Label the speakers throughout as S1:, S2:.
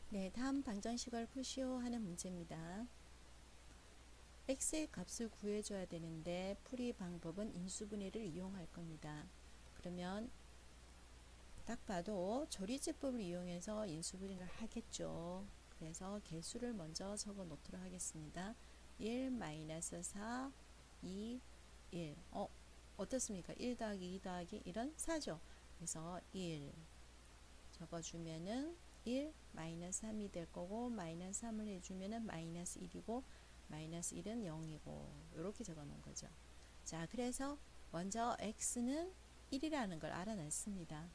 S1: 네, 다음 방정식을 푸시오 하는 문제입니다. x의 값을 구해줘야 되는데 풀이 방법은 인수분해를 이용할 겁니다. 그러면 딱 봐도 조리제법을 이용해서 인수분해를 하겠죠. 그래서 개수를 먼저 적어 놓도록 하겠습니다. 1, 마이너스 4, 2, 1. 어떻습니까? 1 더하기 2 더하기 1은 4죠. 그래서 1 적어주면은 1 마이너스 3이 될 거고, 마이너스 3을 해주면은 마이너스 1이고, 마이너스 1은 0이고, 이렇게 적어 놓은 거죠. 자, 그래서 먼저 x는 1이라는 걸 알아냈습니다.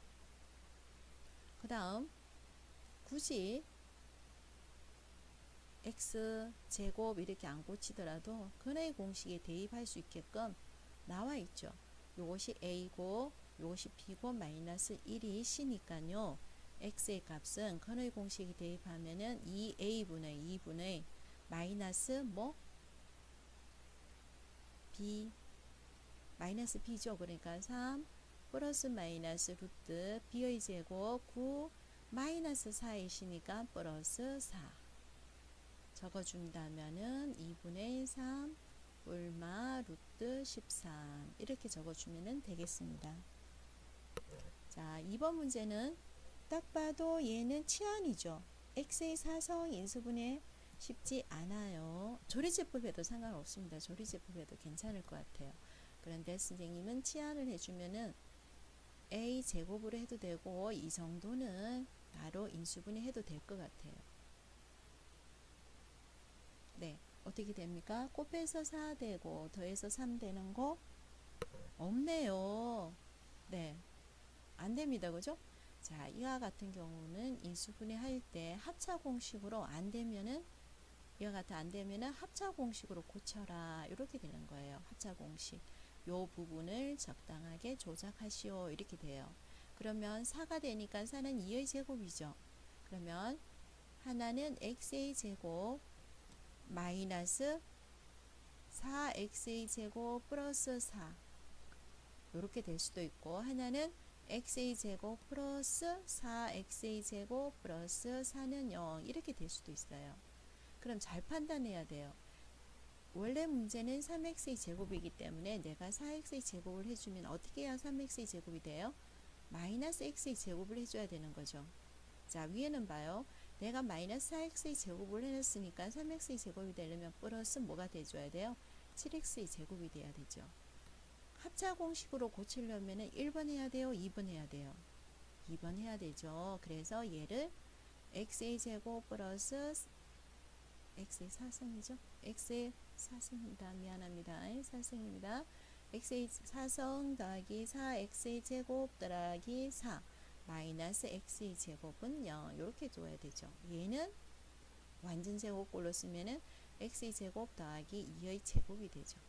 S1: 그 다음 굳이 x제곱 이렇게 안 고치더라도 근의 공식에 대입할 수 있게끔 나와 있죠. 요것이 a고 요것이 b고 마이너스 1이 c니까요. x의 값은 근의 공식에 대입하면은 2a분의 2분의 마이너스 b 마이너스 b죠. 그러니까 3 플러스 마이너스 루트 b의 제곱 9 마이너스 4이시니까 플러스 4 적어준다면은 2분의 3 얼마 루트 13 이렇게 적어주면 되겠습니다. 자, 2번 문제는 딱 봐도 얘는 치환이죠. x의 사성 인수분해 쉽지 않아요. 조리제법에도 상관없습니다. 조리제법에도 괜찮을 것 같아요. 그런데 선생님은 치환을 해주면은 a 제곱으로 해도 되고 이 정도는 바로 인수분해 해도 될 것 같아요. 네, 어떻게 됩니까? 곱해서 4 되고 더해서 3 되는 거 없네요. 네, 안 됩니다. 그죠? 자, 이와 같은 경우는 인수분해 할 때 합차 공식으로 안 되면은 이와 같아 안 되면은 합차 공식으로 고쳐라. 이렇게 되는 거예요. 합차 공식. 요 부분을 적당하게 조작하시오. 이렇게 돼요. 그러면 4가 되니까 4는 2의 제곱이죠. 그러면 하나는 x의 제곱 마이너스 4x의 제곱 플러스 4 이렇게 될 수도 있고, 하나는 x의 제곱 플러스 4x의 제곱 플러스 4는 0 이렇게 될 수도 있어요. 그럼 잘 판단해야 돼요. 원래 문제는 3x의 제곱이기 때문에 내가 4x의 제곱을 해주면 어떻게 해야 3x의 제곱이 돼요? 마이너스 x의 제곱을 해줘야 되는 거죠. 자, 위에는 봐요. 내가 마이너스 4x의 제곱을 해놨으니까 3x의 제곱이 되려면 플러스 뭐가 돼줘야 돼요? 7x의 제곱이 돼야 되죠. 합차 공식으로 고치려면 1번 해야 돼요? 2번 해야 돼요? 2번 해야 되죠. 그래서 얘를 x의 제곱 플러스 x의 사승이죠. x의 사승입니다. 미안합니다. 사승입니다. x의 사승 더하기 4x의 제곱 더하기 4 마이너스 x의 제곱은 0 이렇게 둬야 되죠. 얘는 완전 제곱꼴로 쓰면은 x의 제곱 더하기 2의 제곱이 되죠.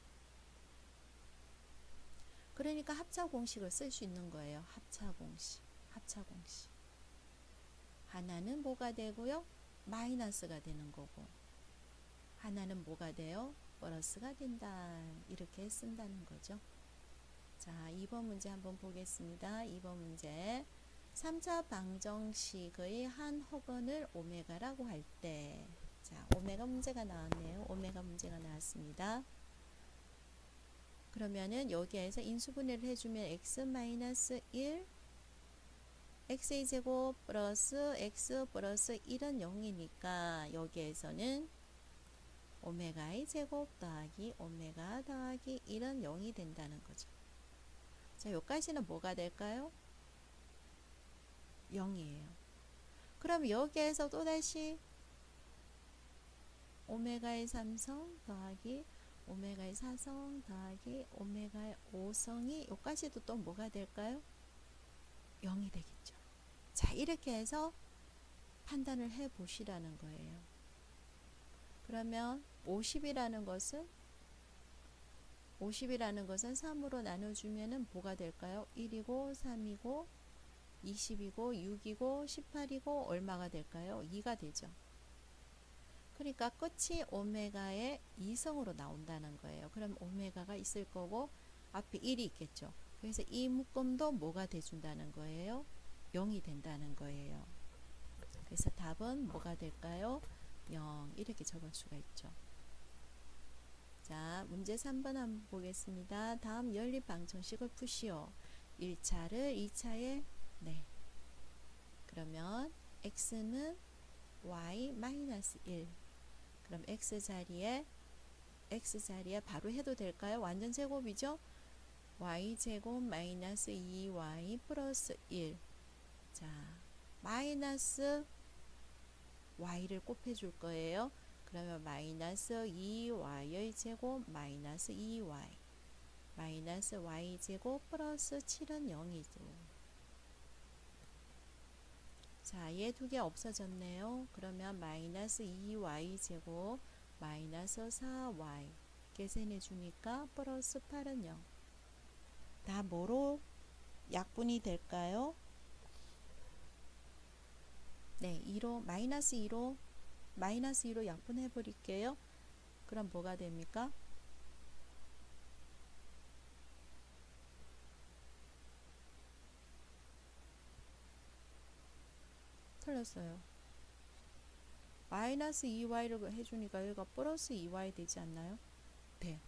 S1: 그러니까 합차 공식을 쓸 수 있는 거예요. 합차 공식. 합차 공식. 하나는 뭐가 되고요? 마이너스가 되는 거고, 하나는 뭐가 돼요? 플러스가 된다. 이렇게 쓴다는 거죠. 자, 2번 문제 한번 보겠습니다. 2번 문제. 3차 방정식의 한 혹은을 오메가라고 할 때, 자, 오메가 문제가 나왔네요. 오메가 문제가 나왔습니다. 그러면은 여기에서 인수분해를 해주면 x-1 x의 제곱 플러스 x 플러스 1은 0이니까 여기에서는 오메가의 제곱 더하기 오메가 더하기 1은 0이 된다는 거죠. 자, 여기까지는 뭐가 될까요? 0이에요. 그럼 여기에서 또다시 오메가의 3성 더하기 오메가의 4성 더하기 오메가의 5성이 여기까지도 또 뭐가 될까요? 0이 되겠죠. 자, 이렇게 해서 판단을 해 보시라는 거예요. 그러면 50이라는 것은 3으로 나눠주면은 뭐가 될까요? 1이고 3이고 20이고 6이고 18이고 얼마가 될까요? 2가 되죠. 그러니까 끝이 오메가의 2성으로 나온다는 거예요. 그럼 오메가가 있을 거고 앞에 1이 있겠죠. 그래서 이 묶음도 뭐가 돼준다는 거예요? 0이 된다는 거예요. 그래서 답은 뭐가 될까요? 0 이렇게 적을 수가 있죠. 자, 문제 3번 한번 보겠습니다. 다음 연립 방정식을 푸시오. 1차를 2차에 네. 그러면 x는 y-1 그럼 x 자리에 바로 해도 될까요? 완전 제곱이죠? y제곱 마이너스 2y 플러스 1 자, 마이너스 y를 곱해줄 거예요. 그러면 마이너스 2y의 제곱 마이너스 2y 마이너스 y제곱 플러스 7은 0이죠. 자, 얘 두 개 없어졌네요. 그러면 마이너스 2y제곱 마이너스 4y 계산해주니까 플러스 8은 0. 다 뭐로 약분이 될까요? 네, 2로 마이너스 2로 약분해 버릴게요. 그럼 뭐가 됩니까? 틀렸어요. 마이너스 2y를 해주니까 여기가 플러스 2y 되지 않나요? 네.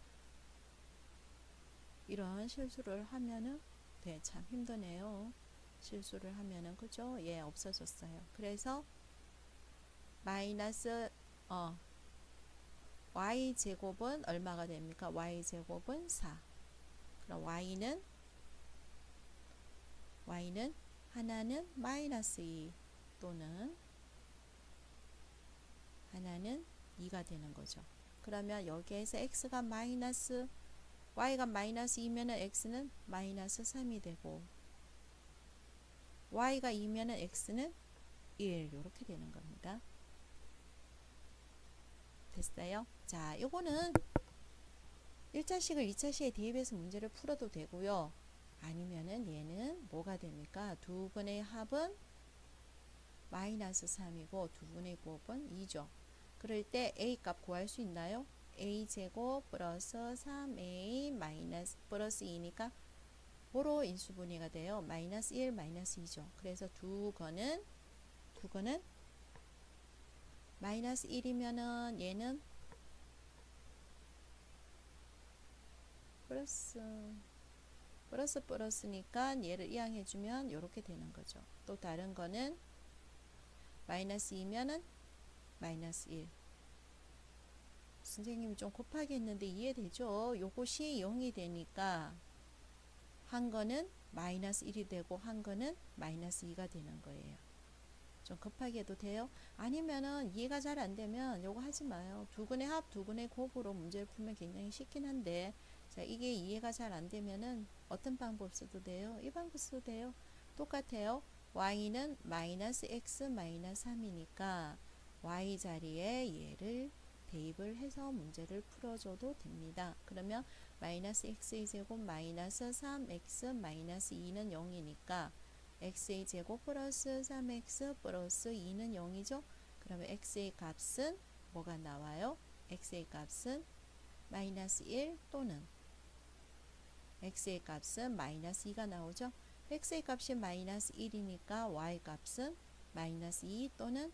S1: 이런 실수를 하면은 네, 참 힘드네요. 실수를 하면은 그죠? 예, 없어졌어요. 그래서 마이너스 y제곱은 얼마가 됩니까? y제곱은 4. 그럼 y는 하나는 마이너스 2 또는 하나는 2가 되는 거죠. 그러면 여기에서 x가 마이너스 y가 마이너스 2면은 x는 마이너스 3이 되고 y가 2면은 x는 1 이렇게 되는 겁니다. 됐어요? 자, 요거는 1차식을 2차식에 대입해서 문제를 풀어도 되고요. 아니면은 얘는 뭐가 됩니까? 두 분의 합은 마이너스 3이고 두 분의 곱은 2죠. 그럴 때 a 값 구할 수 있나요? a제곱 플러스 3a 마이너스 플러스 2니까 뭐로 인수분해가 돼요? 마이너스 1 마이너스 2죠. 그래서 두 거는 마이너스 1이면은 얘는 플러스니까 얘를 이항해주면 이렇게 되는 거죠. 또 다른 거는 마이너스 2면은 마이너스 1. 선생님이 좀 곱하기 했는데 이해되죠? 요것이 0이 되니까 한 거는 마이너스 1이 되고 한 거는 마이너스 2가 되는 거예요. 좀 급하게 해도 돼요? 아니면은 이해가 잘 안 되면 요거 하지 마요. 두 근의 합, 두 근의 곱으로 문제를 풀면 굉장히 쉽긴 한데 자, 이게 이해가 잘 안 되면은 어떤 방법 써도 돼요? 이 방법 써도 돼요. 똑같아요. y는 마이너스 x 마이너스 3이니까 y 자리에 얘를 대입을 해서 문제를 풀어줘도 됩니다. 그러면 마이너스 x의 제곱 마이너스 3x 마이너스 2는 0이니까 x의 제곱 플러스 3x 플러스 2는 0이죠. 그러면 x의 값은 뭐가 나와요? x의 값은 마이너스 1 또는 x의 값은 마이너스 2가 나오죠. x의 값이 마이너스 1이니까 y 값은 마이너스 2 또는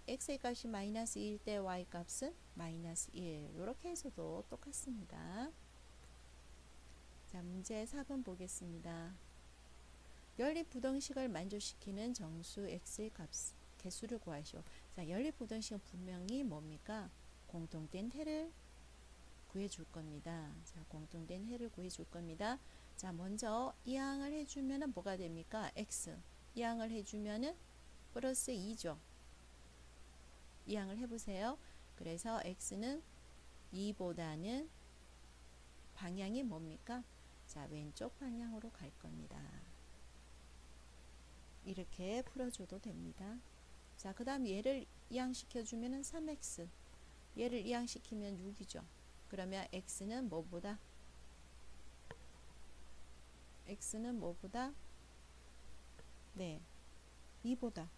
S1: x의 값이 마이너스 1 때 y 값은 마이너스 1 이렇게 해서도 똑같습니다. 자, 문제 4번 보겠습니다. 연립부등식을 만족시키는 정수 x의 개수를 구하시오. 자, 연립부등식은 분명히 뭡니까? 공통된 해를 구해줄 겁니다. 자, 공통된 해를 구해줄 겁니다. 자, 먼저 이항을 해주면은 뭐가 됩니까? x. 이항을 해주면은 플러스 2죠. 이항을 해보세요. 그래서 x는 2보다는 방향이 뭡니까? 자, 왼쪽 방향으로 갈 겁니다. 이렇게 풀어줘도 됩니다. 자, 그 다음 얘를 이항시켜주면 3x. 얘를 이항시키면 6이죠. 그러면 x는 뭐보다? 네, 2보다.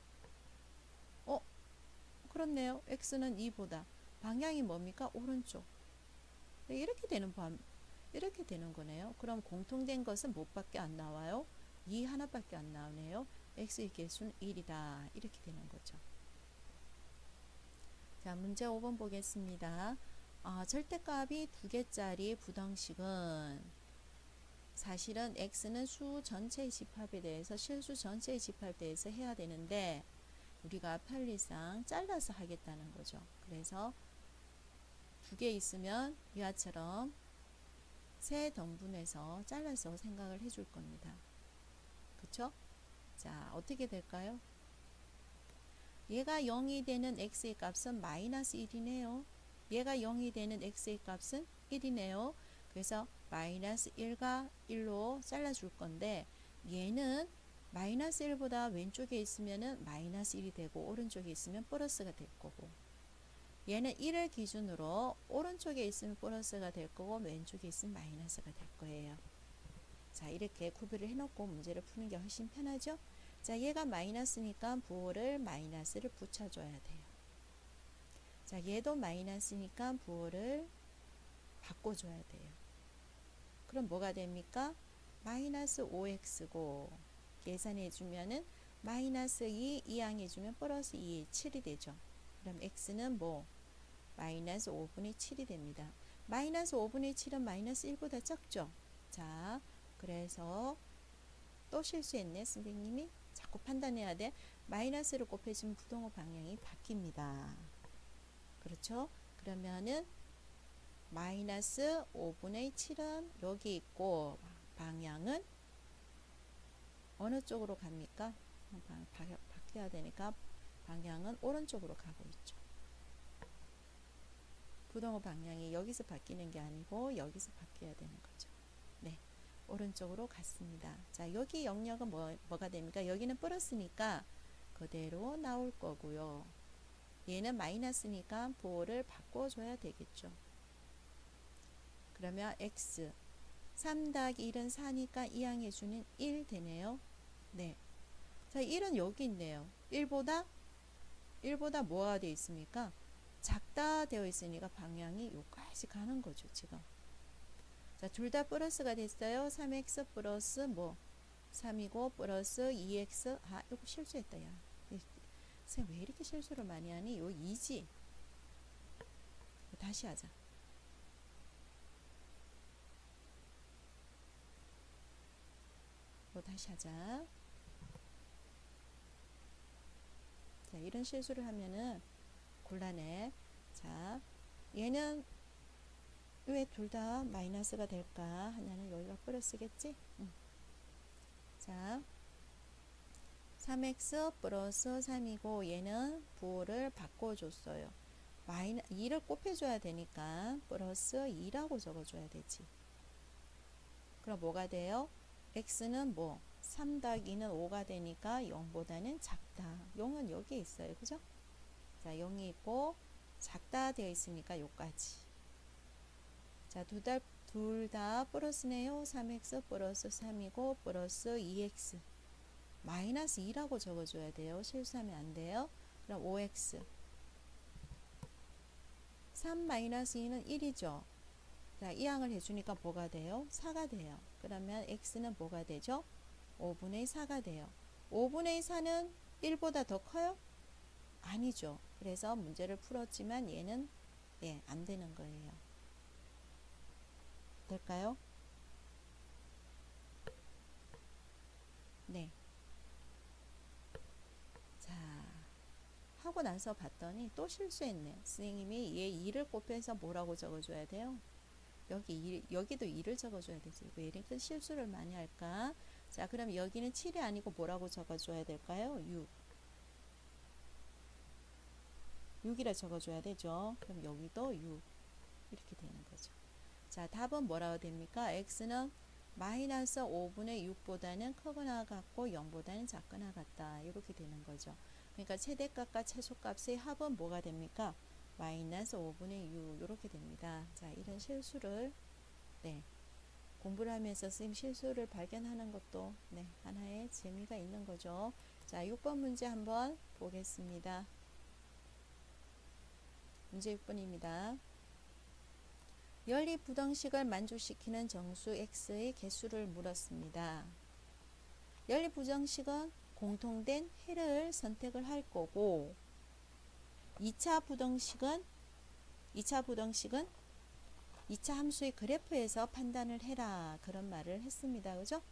S1: 그렇네요. x는 2보다. 방향이 뭡니까? 오른쪽. 네, 이렇게 되는 거네요. 그럼 공통된 것은 뭐밖에 안 나와요? 2 하나밖에 안 나오네요. x의 개수는 1이다. 이렇게 되는 거죠. 자, 문제 5번 보겠습니다. 절대값이 2개짜리 부등식은 사실은 x는 수 전체의 집합에 대해서 실수 전체의 집합에 대해서 해야 되는데 우리가 편리상 잘라서 하겠다는 거죠. 그래서 2개 있으면 위아처럼 세 등분해서 잘라서 생각을 해줄 겁니다. 그쵸? 자, 어떻게 될까요? 얘가 0이 되는 x의 값은 마이너스 1이네요. 얘가 0이 되는 x의 값은 1이네요. 그래서 마이너스 1과 1로 잘라줄 건데 얘는 마이너스 1보다 왼쪽에 있으면 마이너스 1이 되고 오른쪽에 있으면 플러스가 될 거고 얘는 1을 기준으로 오른쪽에 있으면 플러스가 될 거고 왼쪽에 있으면 마이너스가 될 거예요. 자, 이렇게 구별을 해놓고 문제를 푸는 게 훨씬 편하죠? 자, 얘가 마이너스니까 부호를 마이너스를 붙여줘야 돼요. 자, 얘도 마이너스니까 부호를 바꿔줘야 돼요. 그럼 뭐가 됩니까? 마이너스 5x고 계산해주면은 마이너스 2 이항해주면 플러스 2의 7이 되죠. 그럼 x는 뭐? 마이너스 5분의 7이 됩니다. 마이너스 5분의 7은 마이너스 1보다 적죠? 자, 그래서 또 실수했네 선생님이. 자꾸 판단해야 돼. 마이너스를 곱해주면 부동호 방향이 바뀝니다. 그렇죠? 그러면은 마이너스 5분의 7은 여기 있고 방향은 어느 쪽으로 갑니까? 바뀌어야 되니까 방향은 오른쪽으로 가고 있죠. 부동호 방향이 여기서 바뀌는 게 아니고 여기서 바뀌어야 되는 거죠. 네, 오른쪽으로 갔습니다. 자, 여기 영역은 뭐가 됩니까? 여기는 플러스니까 그대로 나올 거고요. 얘는 마이너스니까 부호를 바꿔줘야 되겠죠. 그러면 x 3 더하기 1은 4니까 이항해주는 1 되네요. 네. 자, 1은 여기 있네요. 1보다 뭐가 되어 있습니까? 작다 되어 있으니까 방향이 여기까지 가는 거죠, 지금. 자, 둘 다 플러스가 됐어요. 3x 플러스 뭐 3이고 플러스 2x. 이거 실수했다, 야. 선생님 왜 이렇게 실수를 많이 하니? 요 2지. 다시 하자. 다시 하자. 자, 이런 실수를 하면은 곤란해. 자, 얘는 왜 둘 다 마이너스가 될까? 하나는 여기가 플러스겠지? 자, 3x 플러스 3이고 얘는 부호를 바꿔줬어요. 2를 곱해줘야 되니까 플러스 2라고 적어줘야 되지. 그럼 뭐가 돼요? x는 뭐? 3 더하기 2는 5가 되니까 0보다는 작다. 0은 여기에 있어요. 그죠? 자, 0이 있고 작다 되어 있으니까 요까지. 자, 둘 다 플러스네요. 3x 플러스 3이고 플러스 2x. 마이너스 2라고 적어줘야 돼요. 실수하면 안 돼요. 그럼 5x. 3 마이너스 2는 1이죠. 자, 이항을 해주니까 뭐가 돼요? 4가 돼요. 그러면 x는 뭐가 되죠? 5분의 4가 돼요. 5분의 4는 1보다 더 커요? 아니죠. 그래서 문제를 풀었지만 얘는 안 되는 거예요. 될까요? 네. 자, 하고 나서 봤더니 또 실수했네. 선생님이 얘 2를 곱해서 뭐라고 적어줘야 돼요? 여기도 2를 적어줘야 되지. 왜 이렇게 실수를 많이 할까? 자, 그럼 여기는 7이 아니고 뭐라고 적어줘야 될까요? 6이라 적어줘야 되죠. 그럼 여기도 6 이렇게 되는 거죠. 자, 답은 뭐라고 됩니까? x는 마이너스 5분의 6보다는 크거나 같고 0보다는 작거나 같다. 이렇게 되는 거죠. 그러니까 최대값과 최소값의 합은 뭐가 됩니까? 마이너스 5분의 6 이렇게 됩니다. 자, 이런 실수를 공부를 하면서 선생님 실수를 발견하는 것도 하나의 재미가 있는 거죠. 자, 6번 문제 한번 보겠습니다. 문제 6번입니다. 연립부등식을 만족시키는 정수 x의 개수를 물었습니다. 연립부등식은 공통된 해를 선택을 할 거고 2차 부등식은 2차 함수의 그래프에서 판단을 해라 그런 말을 했습니다. 그죠?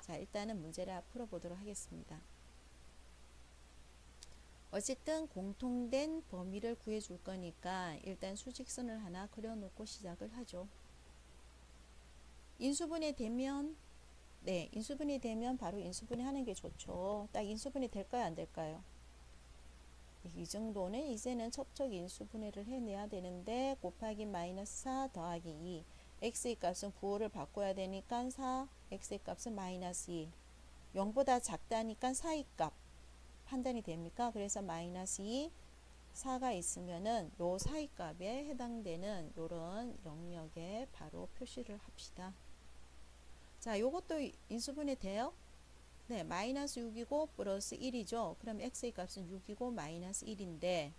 S1: 자, 일단은 문제를 풀어보도록 하겠습니다. 어쨌든 공통된 범위를 구해줄 거니까 일단 수직선을 하나 그려놓고 시작을 하죠. 인수분해 되면 인수분해 되면 바로 인수분해 하는 게 좋죠. 딱 인수분해 될까요? 안 될까요? 이 정도는 이제는 첩적 인수분해를 해내야 되는데 곱하기 마이너스 4 더하기 2 x의 값은 부호를 바꿔야 되니까 4 x의 값은 마이너스 2 0보다 작다니까 4의 값 판단이 됩니까? 그래서 마이너스 2 4가 있으면은 요 4의 값에 해당되는 요런 영역에 바로 표시를 합시다. 자, 요것도 인수분해 돼요? 네, 마이너스 6이고 플러스 1이죠. 그럼 x의 값은 6이고 마이너스 1인데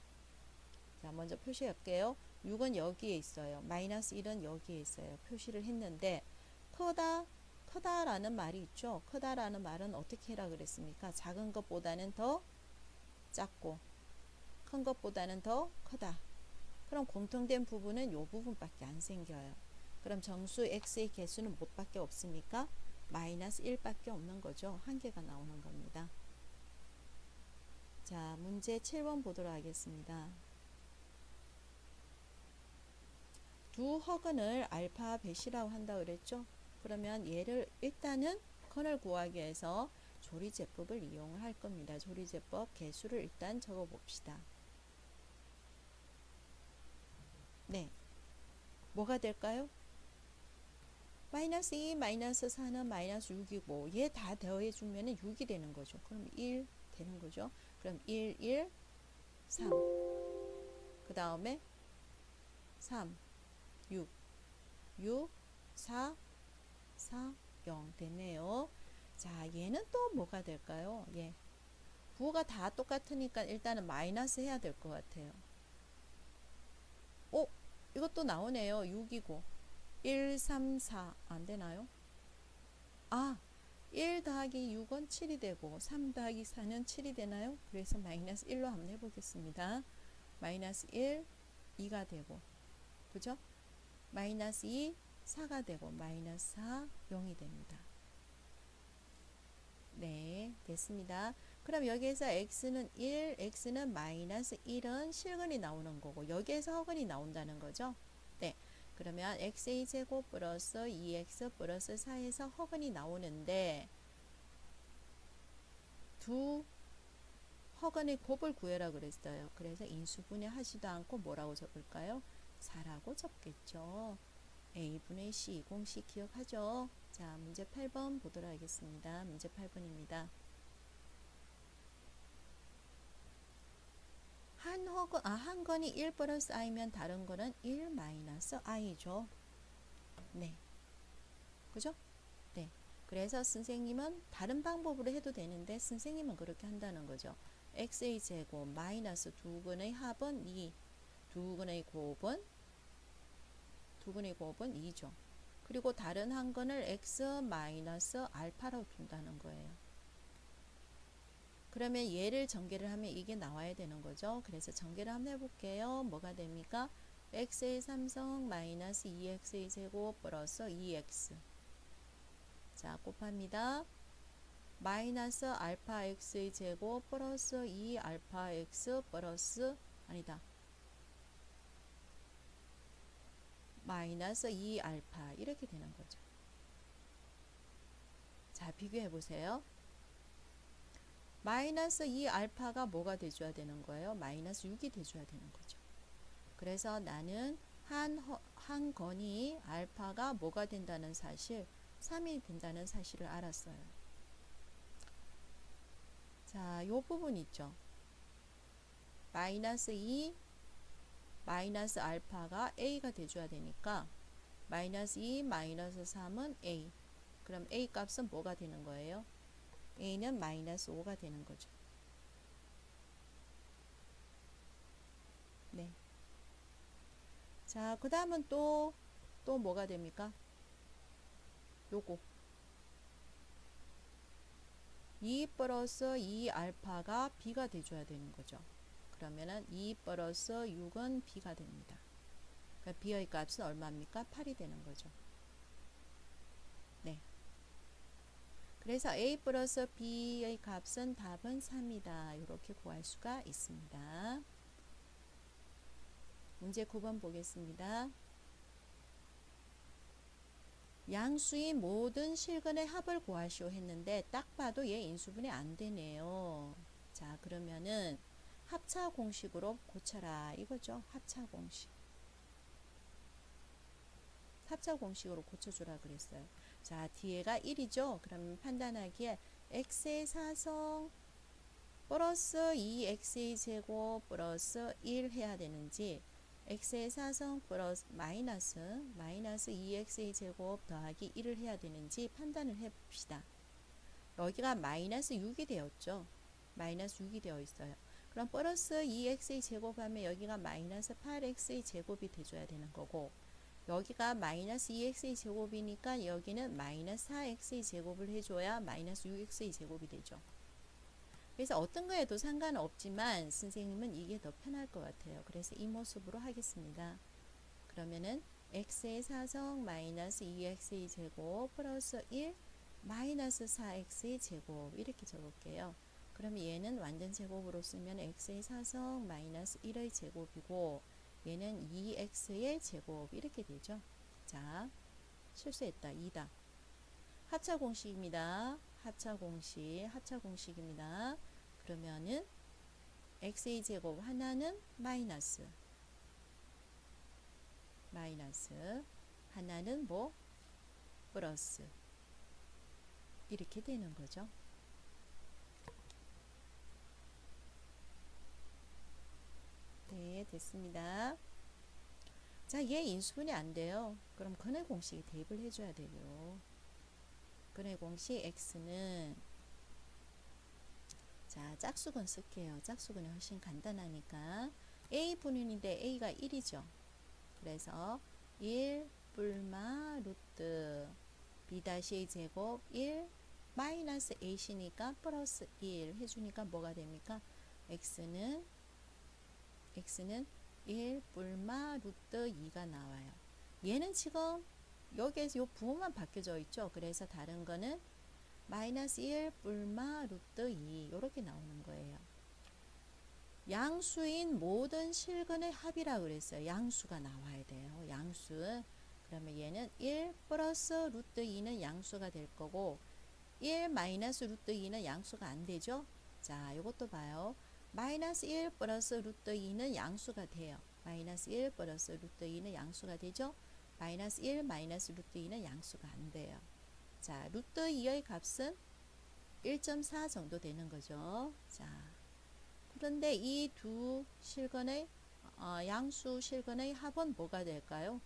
S1: 자, 먼저 표시할게요. 6은 여기에 있어요. 마이너스 1은 여기에 있어요. 표시를 했는데 크다라는 말이 있죠. 크다라는 말은 어떻게 해라 그랬습니까? 작은 것보다는 더 작고 큰 것보다는 더 크다. 그럼 공통된 부분은 요 부분밖에 안 생겨요. 그럼 정수 x의 개수는 뭣밖에 없습니까? 마이너스 1밖에 없는 거죠. 한 개가 나오는 겁니다. 자, 문제 7번 보도록 하겠습니다. 두 허근을 알파 배시라고 한다 그랬죠? 그러면 얘를 일단은 건을 구하기 위해서 조리제법을 이용을 할 겁니다. 조리제법 개수를 일단 적어 봅시다. 네, 뭐가 될까요? 마이너스 2, 마이너스 4는 마이너스 6이고 얘 다 더해주면 6이 되는 거죠. 그럼 1 되는 거죠. 그럼 1, 1, 3 그 다음에 3, 6, 6, 4, 4, 0 되네요. 자, 얘는 또 뭐가 될까요? 예, 부호가 다 똑같으니까 일단은 마이너스 해야 될 것 같아요. 이것도 나오네요. 6이고 1, 3, 4 안되나요? 1 더하기 6은 7이 되고 3 더하기 4는 7이 되나요? 그래서 마이너스 1로 한번 해보겠습니다. 마이너스 1, 2가 되고 그죠? 마이너스 2, 4가 되고 마이너스 4, 0이 됩니다. 네, 됐습니다. 그럼 여기에서 x는 1, x는 마이너스 1은 실근이 나오는 거고 여기에서 허근이 나온다는 거죠. 네, 그러면 x의 제곱 플러스 2x 플러스 4에서 허근이 나오는데 두 허근의 곱을 구해라 그랬어요. 그래서 인수분해 하지도 않고 뭐라고 적을까요? 4라고 적겠죠. a분의 c 공식 기억하죠? 자, 문제 8번 보도록 하겠습니다. 문제 8번입니다. 한 건이 1 플러스 i면 다른 거는 1 마이너스 i죠. 네. 그죠? 네. 그래서 선생님은 다른 방법으로 해도 되는데 선생님은 그렇게 한다는 거죠. x의 제곱 마이너스 두 근의 합은 2. 두 근의 곱은 2죠. 그리고 다른 한 근을 x 마이너스 알파로 둔다는 거예요. 그러면 얘를 전개를 하면 이게 나와야 되는 거죠. 그래서 전개를 한번 해볼게요. 뭐가 됩니까? x의 3성 마이너스 2x의 제곱 플러스 2x 자, 곱합니다. 마이너스 알파 x의 제곱 플러스 2 알파 x 플러스 마이너스 2 알파 이렇게 되는 거죠. 자, 비교해 보세요. 마이너스 2 알파가 뭐가 돼줘야 되는 거예요? 마이너스 6이 돼줘야 되는 거죠. 그래서 나는 한 건이 알파가 뭐가 된다는 사실 3이 된다는 사실을 알았어요. 자, 요 부분 있죠. 마이너스 2 마이너스 알파가 a가 돼줘야 되니까 마이너스 2 마이너스 3은 a. 그럼 a 값은 뭐가 되는 거예요? a는 마이너스 5가 되는 거죠. 네. 자, 그 다음은 또 뭐가 됩니까? 요거. 2 플러스 2 알파가 b가 돼줘야 되는 거죠. 그러면은 2 플러스 6은 b가 됩니다. 그러니까 b의 값은 얼마입니까? 8이 되는 거죠. 네. 그래서 a 플러스 b의 값은 답은 3이다. 이렇게 구할 수가 있습니다. 문제 9번 보겠습니다. 양수인 모든 실근의 합을 구하시오 했는데 딱 봐도 얘 인수분해 안 되네요. 자, 그러면은 합차 공식으로 고쳐라 이거죠. 합차 공식. 합차 공식으로 고쳐주라 그랬어요. 자, 뒤에가 1이죠. 그럼 판단하기에 x의 사성 플러스 2x의 제곱 플러스 1 해야 되는지 x의 사성 플러스 마이너스 2x의 제곱 더하기 1을 해야 되는지 판단을 해봅시다. 여기가 마이너스 6이 되었죠. 마이너스 6이 되어 있어요. 그럼 플러스 2x의 제곱하면 여기가 마이너스 8x의 제곱이 돼줘야 되는 거고 여기가 마이너스 2x의 제곱이니까 여기는 마이너스 4x의 제곱을 해줘야 마이너스 6x의 제곱이 되죠. 그래서 어떤 거에도 상관없지만 선생님은 이게 더 편할 것 같아요. 그래서 이 모습으로 하겠습니다. 그러면은 x의 사성 마이너스 2x의 제곱 플러스 1 마이너스 4x의 제곱 이렇게 적을게요. 그러면 얘는 완전 제곱으로 쓰면 x의 사성 마이너스 1의 제곱이고 얘는 2x의 제곱 이렇게 되죠. 자, 실수했다. 2다. 합차 공식입니다. 합차 공식입니다. 그러면은 x의 제곱 하나는 마이너스 하나는 뭐 플러스 이렇게 되는 거죠. 네, 됐습니다. 자, 얘 인수분해 안 돼요. 그럼 근의 공식에 대입을 해줘야 되고요. 근의 공식 x는 자, 짝수근 쓸게요. 짝수근이 훨씬 간단하니까 a분인데 a가 1이죠. 그래서 1 뿔마 루트 b-a 제곱 1 마이너스 a시니까 플러스 1 해주니까 뭐가 됩니까? x는 1 뿔마 루트 2가 나와요. 얘는 지금 여기에서 요 부호만 바뀌어져 있죠. 그래서 다른 거는 마이너스 1 뿔마 루트 2 이렇게 나오는 거예요. 양수인 모든 실근의 합이라 그랬어요. 양수가 나와야 돼요. 양수. 그러면 얘는 1 플러스 루트 2는 양수가 될 거고 1 마이너스 루트 2는 양수가 안 되죠. 자, 이것도 봐요. 마이너스 1 플러스 루트 2는 양수가 돼요. 마이너스 1 플러스 루트 2는 양수가 되죠. 마이너스 1 마이너스 루트 2는 양수가 안 돼요. 자, 루트 2의 값은 1.4 정도 되는 거죠. 자, 그런데 이 두 실근의 양수 실근의 합은 뭐가 될까요?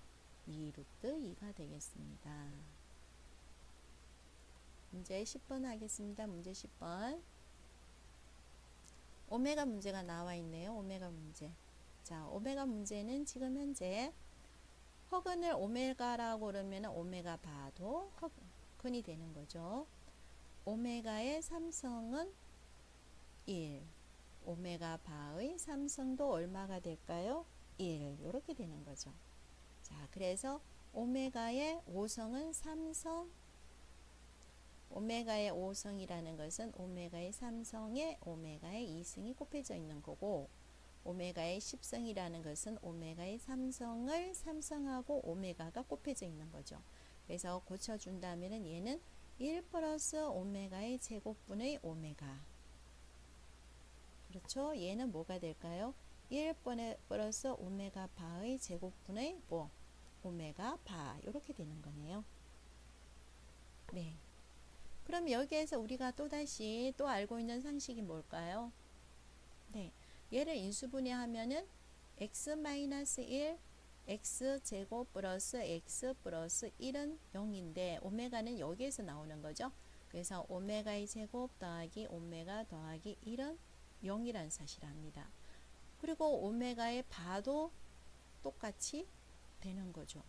S1: 2 루트 2가 되겠습니다. 문제 10번 하겠습니다. 문제 10번. 오메가 문제가 나와 있네요. 오메가 문제. 자, 오메가 문제는 지금 현재 허근을 오메가라고 그러면 오메가 바도 허근이 되는 거죠. 오메가의 삼성은 1. 오메가 바의 삼성도 얼마가 될까요? 1. 이렇게 되는 거죠. 자, 그래서 오메가의 5성은 3성, 오메가의 5성이라는 것은 오메가의 3성에 오메가의 2성이 곱해져 있는 거고 오메가의 10성이라는 것은 오메가의 3성을 3성하고 오메가가 곱해져 있는 거죠. 그래서 고쳐준다면 얘는 1 플러스 오메가의 제곱분의 오메가. 그렇죠? 얘는 뭐가 될까요? 1 플러스 오메가 바의 제곱분의 뭐? 오메가 바. 이렇게 되는 거네요. 네. 그럼 여기에서 우리가 또다시 또 알고 있는 상식이 뭘까요? 네. 얘를 인수분해하면은 x-1 x제곱 플러스 x 플러스 1은 0인데 오메가는 여기에서 나오는 거죠. 그래서 오메가의 제곱 더하기 오메가 더하기 1은 0이라는 사실을 압니다. 그리고 오메가의 바도 똑같이 되는 거죠.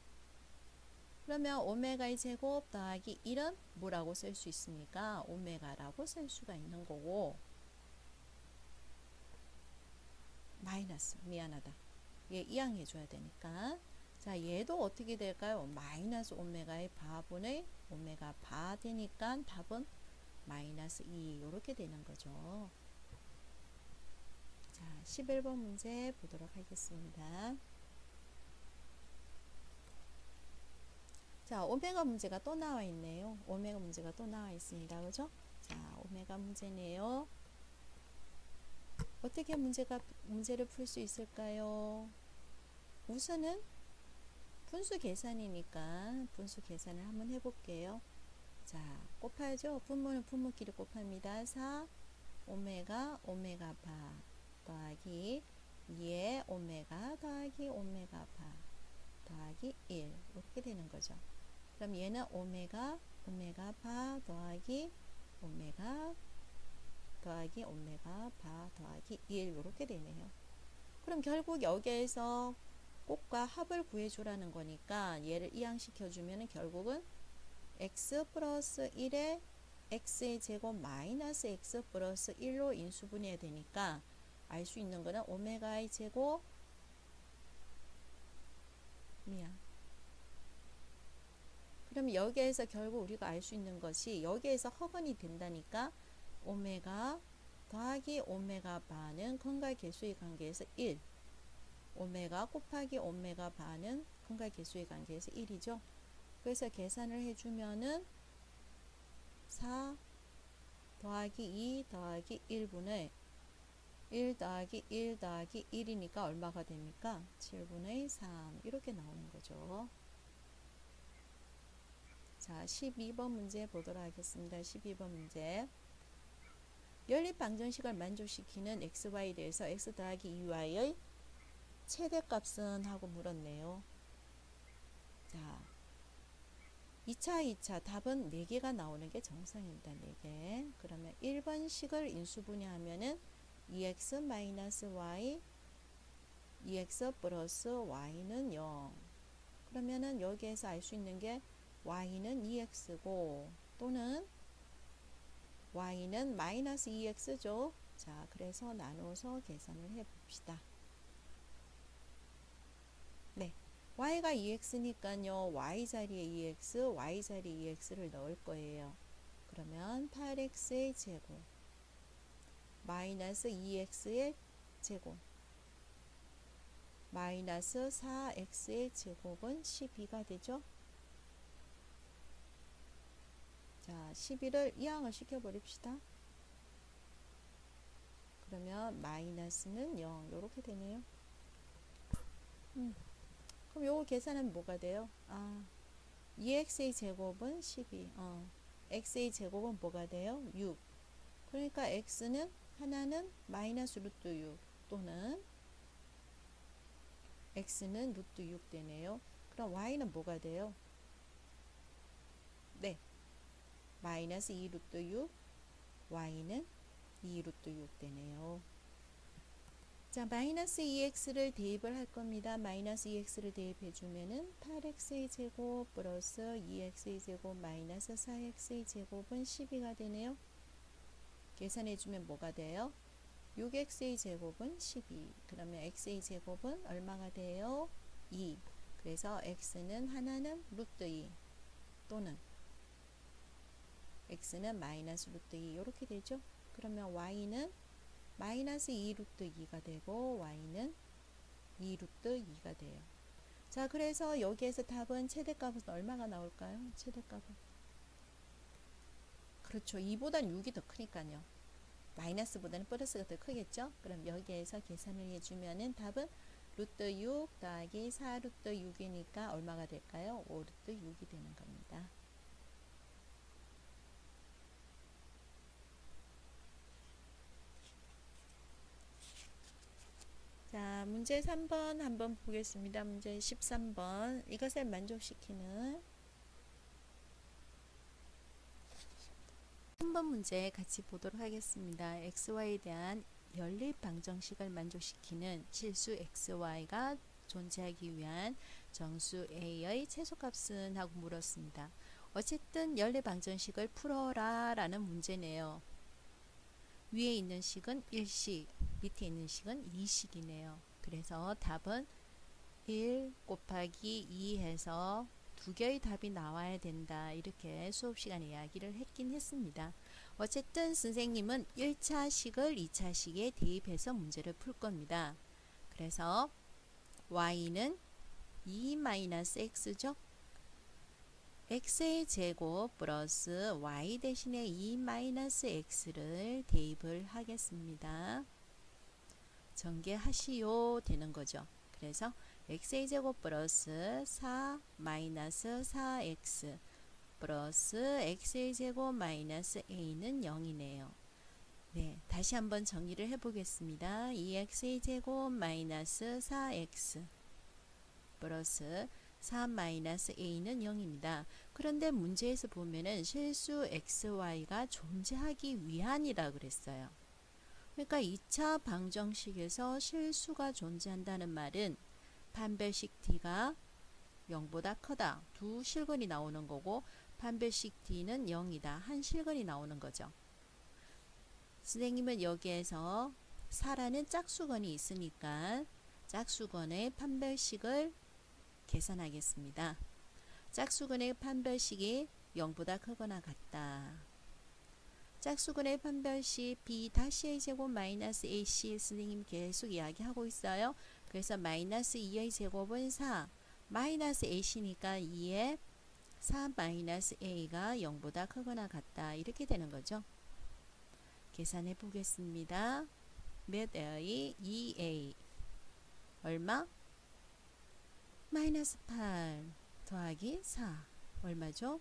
S1: 그러면 오메가의 제곱 더하기 1은 뭐라고 쓸 수 있습니까? 오메가라고 쓸 수가 있는 거고, 마이너스, 미안하다. 얘 이항해 줘야 되니까. 자, 얘도 어떻게 될까요? 마이너스 오메가의 바분의 오메가 바 되니까 답은 마이너스 2 이렇게 되는 거죠. 자, 11번 문제 보도록 하겠습니다. 자, 오메가 문제가 또 나와 있네요. 오메가 문제가 또 나와 있습니다. 그죠? 자, 오메가 문제네요. 어떻게 문제를 풀 수 있을까요? 우선은 분수 계산이니까 분수 계산을 한번 해볼게요. 자, 곱하죠. 분모는 분모끼리 곱합니다. 4 오메가 오메가 바 더하기 2의 오메가 더하기 오메가 바 더하기 1 이렇게 되는 거죠. 그럼 얘는 오메가 오메가 바 더하기 오메가 더하기 오메가 바 더하기 1 이렇게 되네요. 그럼 결국 여기에서 곱과 합을 구해주라는 거니까 얘를 이항시켜주면 결국은 x 플러스 1에 x의 제곱 마이너스 x 플러스 1로 인수분해야 되니까 알 수 있는 거는 오메가의 제곱 그럼 여기에서 결국 우리가 알 수 있는 것이 여기에서 허근이 된다니까 오메가 더하기 오메가 바는 근과 계수의 관계에서 1 오메가 곱하기 오메가 바는 근과 계수의 관계에서 1이죠. 그래서 계산을 해주면은 4 더하기 2 더하기 1분의 1 더하기 1 더하기 1이니까 얼마가 됩니까? 7분의 3 이렇게 나오는 거죠. 자, 12번 문제 보도록 하겠습니다. 12번 문제. 연립 방정식을 만족시키는 xy에 대해서 x 더하기 2y의 최대값은 하고 물었네요. 자, 2차 답은 4개가 나오는 게 정상입니다. 4개. 그러면 1번 식을 인수분해하면은 2x-y 2x 플러스 y는 0. 그러면은 여기에서 알 수 있는 게 y는 2x고 또는 y는 마이너스 2x죠. 자, 그래서 나눠서 계산을 해봅시다. 네, y가 2x니까요. y 자리에 2x, y 자리에 2x를 넣을 거예요. 그러면 8x의 제곱 마이너스 2x의 제곱 마이너스 4x의 제곱은 12가 되죠. 자, 12를 이항을 시켜버립시다. 그러면 마이너스는 0 이렇게 되네요. 그럼 요거 계산하면 뭐가 돼요? 2x의 제곱은 12 x의 제곱은 뭐가 돼요? 6 그러니까 x는 하나는 마이너스 루트 6 또는 x는 루트 6 되네요. 그럼 y는 뭐가 돼요? 네, 마이너스 2 루트 6 y는 2 루트 6 되네요. 자, 마이너스 2x를 대입을 할 겁니다. 마이너스 2x를 대입해 주면은 8x의 제곱 플러스 2x의 제곱 마이너스 4x의 제곱은 12가 되네요. 계산해 주면 뭐가 돼요? 6x의 제곱은 12. 그러면 x의 제곱은 얼마가 돼요? 2. 그래서 x는 하나는 루트 2 또는 x는 마이너스 루트 2 이렇게 되죠. 그러면 y는 마이너스 2 루트 2가 되고 y는 2 루트 2가 돼요. 자, 그래서 여기에서 답은 최대값은 얼마가 나올까요? 최대값은 그렇죠. 2보단 6이 더 크니까요. 마이너스보다는 플러스가 더 크겠죠. 그럼 여기에서 계산을 해주면은 답은 루트 6 더하기 4 루트 6이니까 얼마가 될까요? 5 루트 6이 되는 겁니다. 자, 문제 3번 한번 보겠습니다. 문제 13번. 이것을 만족시키는 3번 문제 같이 보도록 하겠습니다. xy에 대한 연립 방정식을 만족시키는 실수 xy가 존재하기 위한 정수 A의 최소값은? 하고 물었습니다. 어쨌든 연립방정식을 풀어라 라는 문제네요. 위에 있는 식은 1식, 밑에 있는 식은 2식이네요. 그래서 답은 1 곱하기 2 해서 두 개의 답이 나와야 된다. 이렇게 수업시간에 이야기를 했긴 했습니다. 어쨌든 선생님은 1차식을 2차식에 대입해서 문제를 풀 겁니다. 그래서 y는 2-x죠. x의 제곱 플러스 y 대신에 2-x를 대입을 하겠습니다. 전개하시오 되는 거죠. 그래서 x의 제곱 플러스 4-4x 플러스 x의 제곱 마이너스 a는 0이네요. 네, 다시 한번 정리를 해보겠습니다. 2x의 제곱 마이너스 4x 플러스 4-a는 0입니다. 그런데 문제에서 보면은 실수 xy가 존재하기 위한이라 그랬어요. 그러니까 2차 방정식에서 실수가 존재한다는 말은 판별식 t가 0보다 크다. 두 실근이 나오는 거고 판별식 t는 0이다. 한 실근이 나오는 거죠. 선생님은 여기에서 4라는 짝수건이 있으니까 짝수건의 판별식을 계산하겠습니다. 짝수근의 판별식이 0보다 크거나 같다. 짝수근의 판별식 b-a의 제곱 마이너스 ac 선생님 계속 이야기하고 있어요. 그래서 마이너스 2의 제곱은 4 마이너스 ac니까 2에 4-a가 0보다 크거나 같다. 이렇게 되는 거죠. 계산해 보겠습니다. 몇 a의 2a 얼마? 마이너스 8 더하기 4 얼마죠?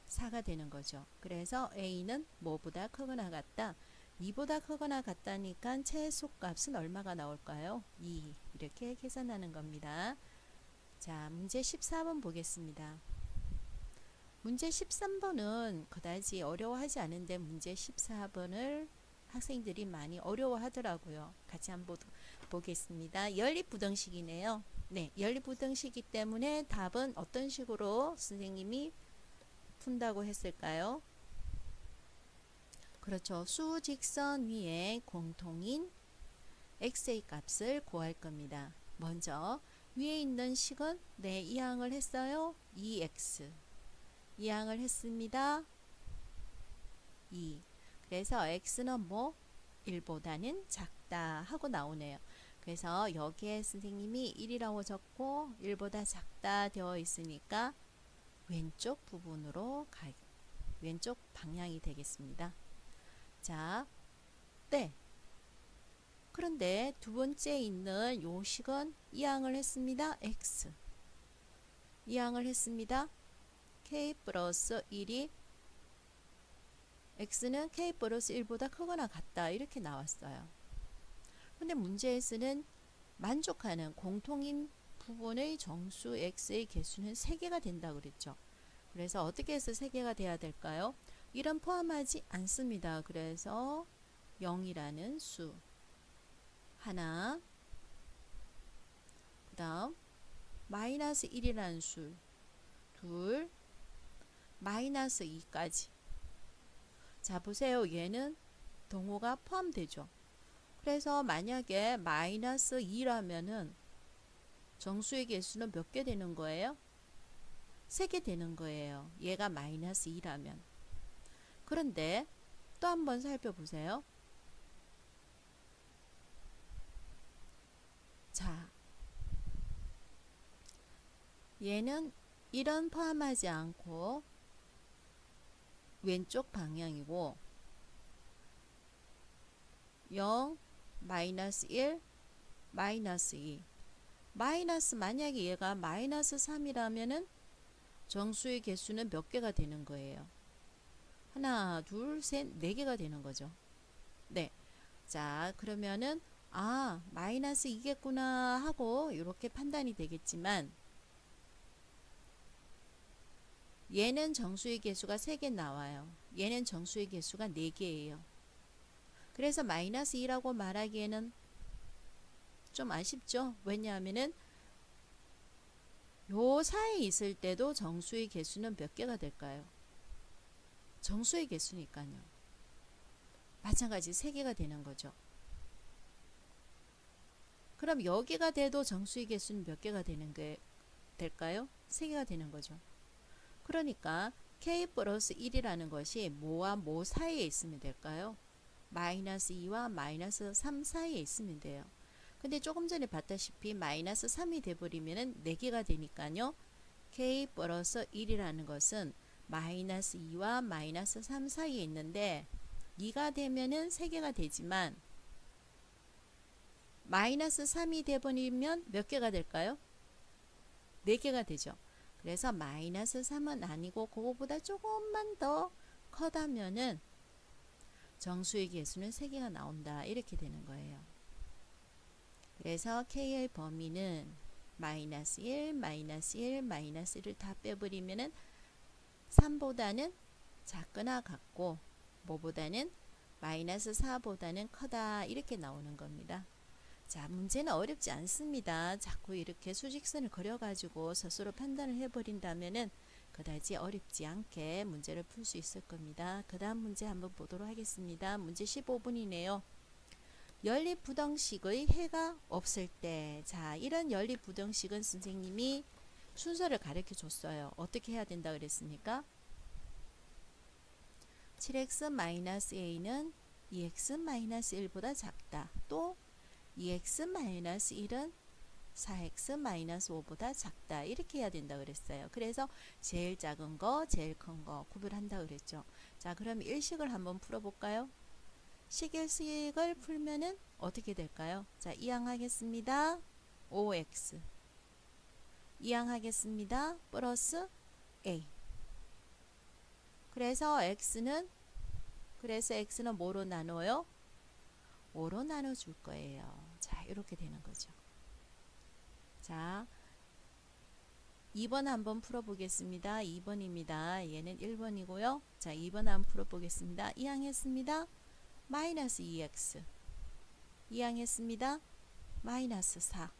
S1: 4가 되는 거죠. 그래서 a는 뭐보다 크거나 같다? 2보다 크거나 같다니까 최소값은 얼마가 나올까요? 2 이렇게 계산하는 겁니다. 자, 문제 14번 보겠습니다. 문제 13번은 그다지 어려워하지 않은데 문제 14번을 학생들이 많이 어려워하더라고요. 같이 한번 보겠습니다. 연립부등식이네요. 네, 연립부등식이기 때문에 답은 어떤 식으로 선생님이 푼다고 했을까요? 그렇죠. 수직선 위에 공통인 x의 값을 구할 겁니다. 먼저 위에 있는 식은 네, 이항을 했어요. 2x 이항을 했습니다. 2 그래서 x는 뭐 1보다는 작다 하고 나오네요. 그래서 여기에 선생님이 1이라고 적고 1보다 작다 되어 있으니까 왼쪽 부분으로 왼쪽 방향이 되겠습니다. 자, 네. 그런데 두 번째 있는 요 식은 이항을 했습니다. x 이항을 했습니다. k 플러스 1이 x는 k 플러스 1보다 크거나 같다 이렇게 나왔어요. 근데 문제에서는 만족하는 공통인 부분의 정수 x의 개수는 3개가 된다고 그랬죠. 그래서 어떻게 해서 3개가 돼야 될까요? 1은 포함하지 않습니다. 그래서 0이라는 수 하나, 그 다음 마이너스 1이라는 수 둘, 마이너스 2까지. 자, 보세요. 얘는 동호가 포함되죠. 그래서 만약에 마이너스 2라면은 정수의 개수는 몇 개 되는 거예요? 3개 되는 거예요. 얘가 마이너스 2라면. 그런데 또 한번 살펴보세요. 자, 얘는 1은 포함하지 않고 왼쪽 방향이고 0, 마이너스 1, 마이너스 2 마이너스 만약에 얘가 마이너스 3이라면은 정수의 개수는 몇 개가 되는 거예요? 하나, 둘, 셋, 4개가 되는 거죠. 네. 자, 그러면은 아, 마이너스 2겠구나 하고 이렇게 판단이 되겠지만 얘는 정수의 개수가 3개 나와요. 얘는 정수의 개수가 4개예요. 그래서 마이너스 2라고 말하기에는 좀 아쉽죠. 왜냐하면은 요 사이에 있을 때도 정수의 개수는 몇 개가 될까요? 정수의 개수니까요. 마찬가지 3개가 되는 거죠. 그럼 여기가 돼도 정수의 개수는 몇 개가 되는 게 될까요? 3개가 되는 거죠. 그러니까 k 플러스 1이라는 것이 뭐와 뭐 사이에 있으면 될까요? 마이너스 2와 마이너스 3 사이에 있으면 돼요. 근데 조금 전에 봤다시피 마이너스 3이 돼버리면 4개가 되니까요. k 플러스 1이라는 것은 마이너스 2와 마이너스 3 사이에 있는데 2가 되면은 3개가 되지만 마이너스 3이 돼버리면 몇 개가 될까요? 4개가 되죠. 그래서 마이너스 3은 아니고 그거보다 조금만 더 커다면은 정수의 개수는 3개가 나온다. 이렇게 되는 거예요. 그래서 K의 범위는 마이너스 1, 마이너스 1, 마이너스 1을 다 빼버리면은 3보다는 작거나 같고 뭐보다는 마이너스 4보다는 크다. 이렇게 나오는 겁니다. 자, 문제는 어렵지 않습니다. 자꾸 이렇게 수직선을 그려가지고 스스로 판단을 해버린다면은 그다지 어렵지 않게 문제를 풀 수 있을 겁니다. 그 다음 문제 한번 보도록 하겠습니다. 문제 15분이네요. 연립부등식의 해가 없을 때, 자, 이런 연립부등식은 선생님이 순서를 가르쳐 줬어요. 어떻게 해야 된다 그랬습니까? 7x-a는 2x-1보다 작다. 또 2x-1은 4x-5보다 작다. 이렇게 해야 된다 그랬어요. 그래서 제일 작은 거, 제일 큰 거 구별한다 그랬죠. 자, 그럼 일식을 한번 풀어볼까요? 식일식을 풀면은 어떻게 될까요? 자, 이항하겠습니다. 5x 이항하겠습니다. 플러스 a. 그래서 x는 뭐로 나눠요? 5로 나눠줄 거예요. 자, 이렇게 되는 거죠. 자, 2번 한번 풀어보겠습니다. 2번입니다. 얘는 1번이고요. 자, 2번 한번 풀어보겠습니다. 이항했습니다. 마이너스 2x 이항했습니다. 마이너스 4.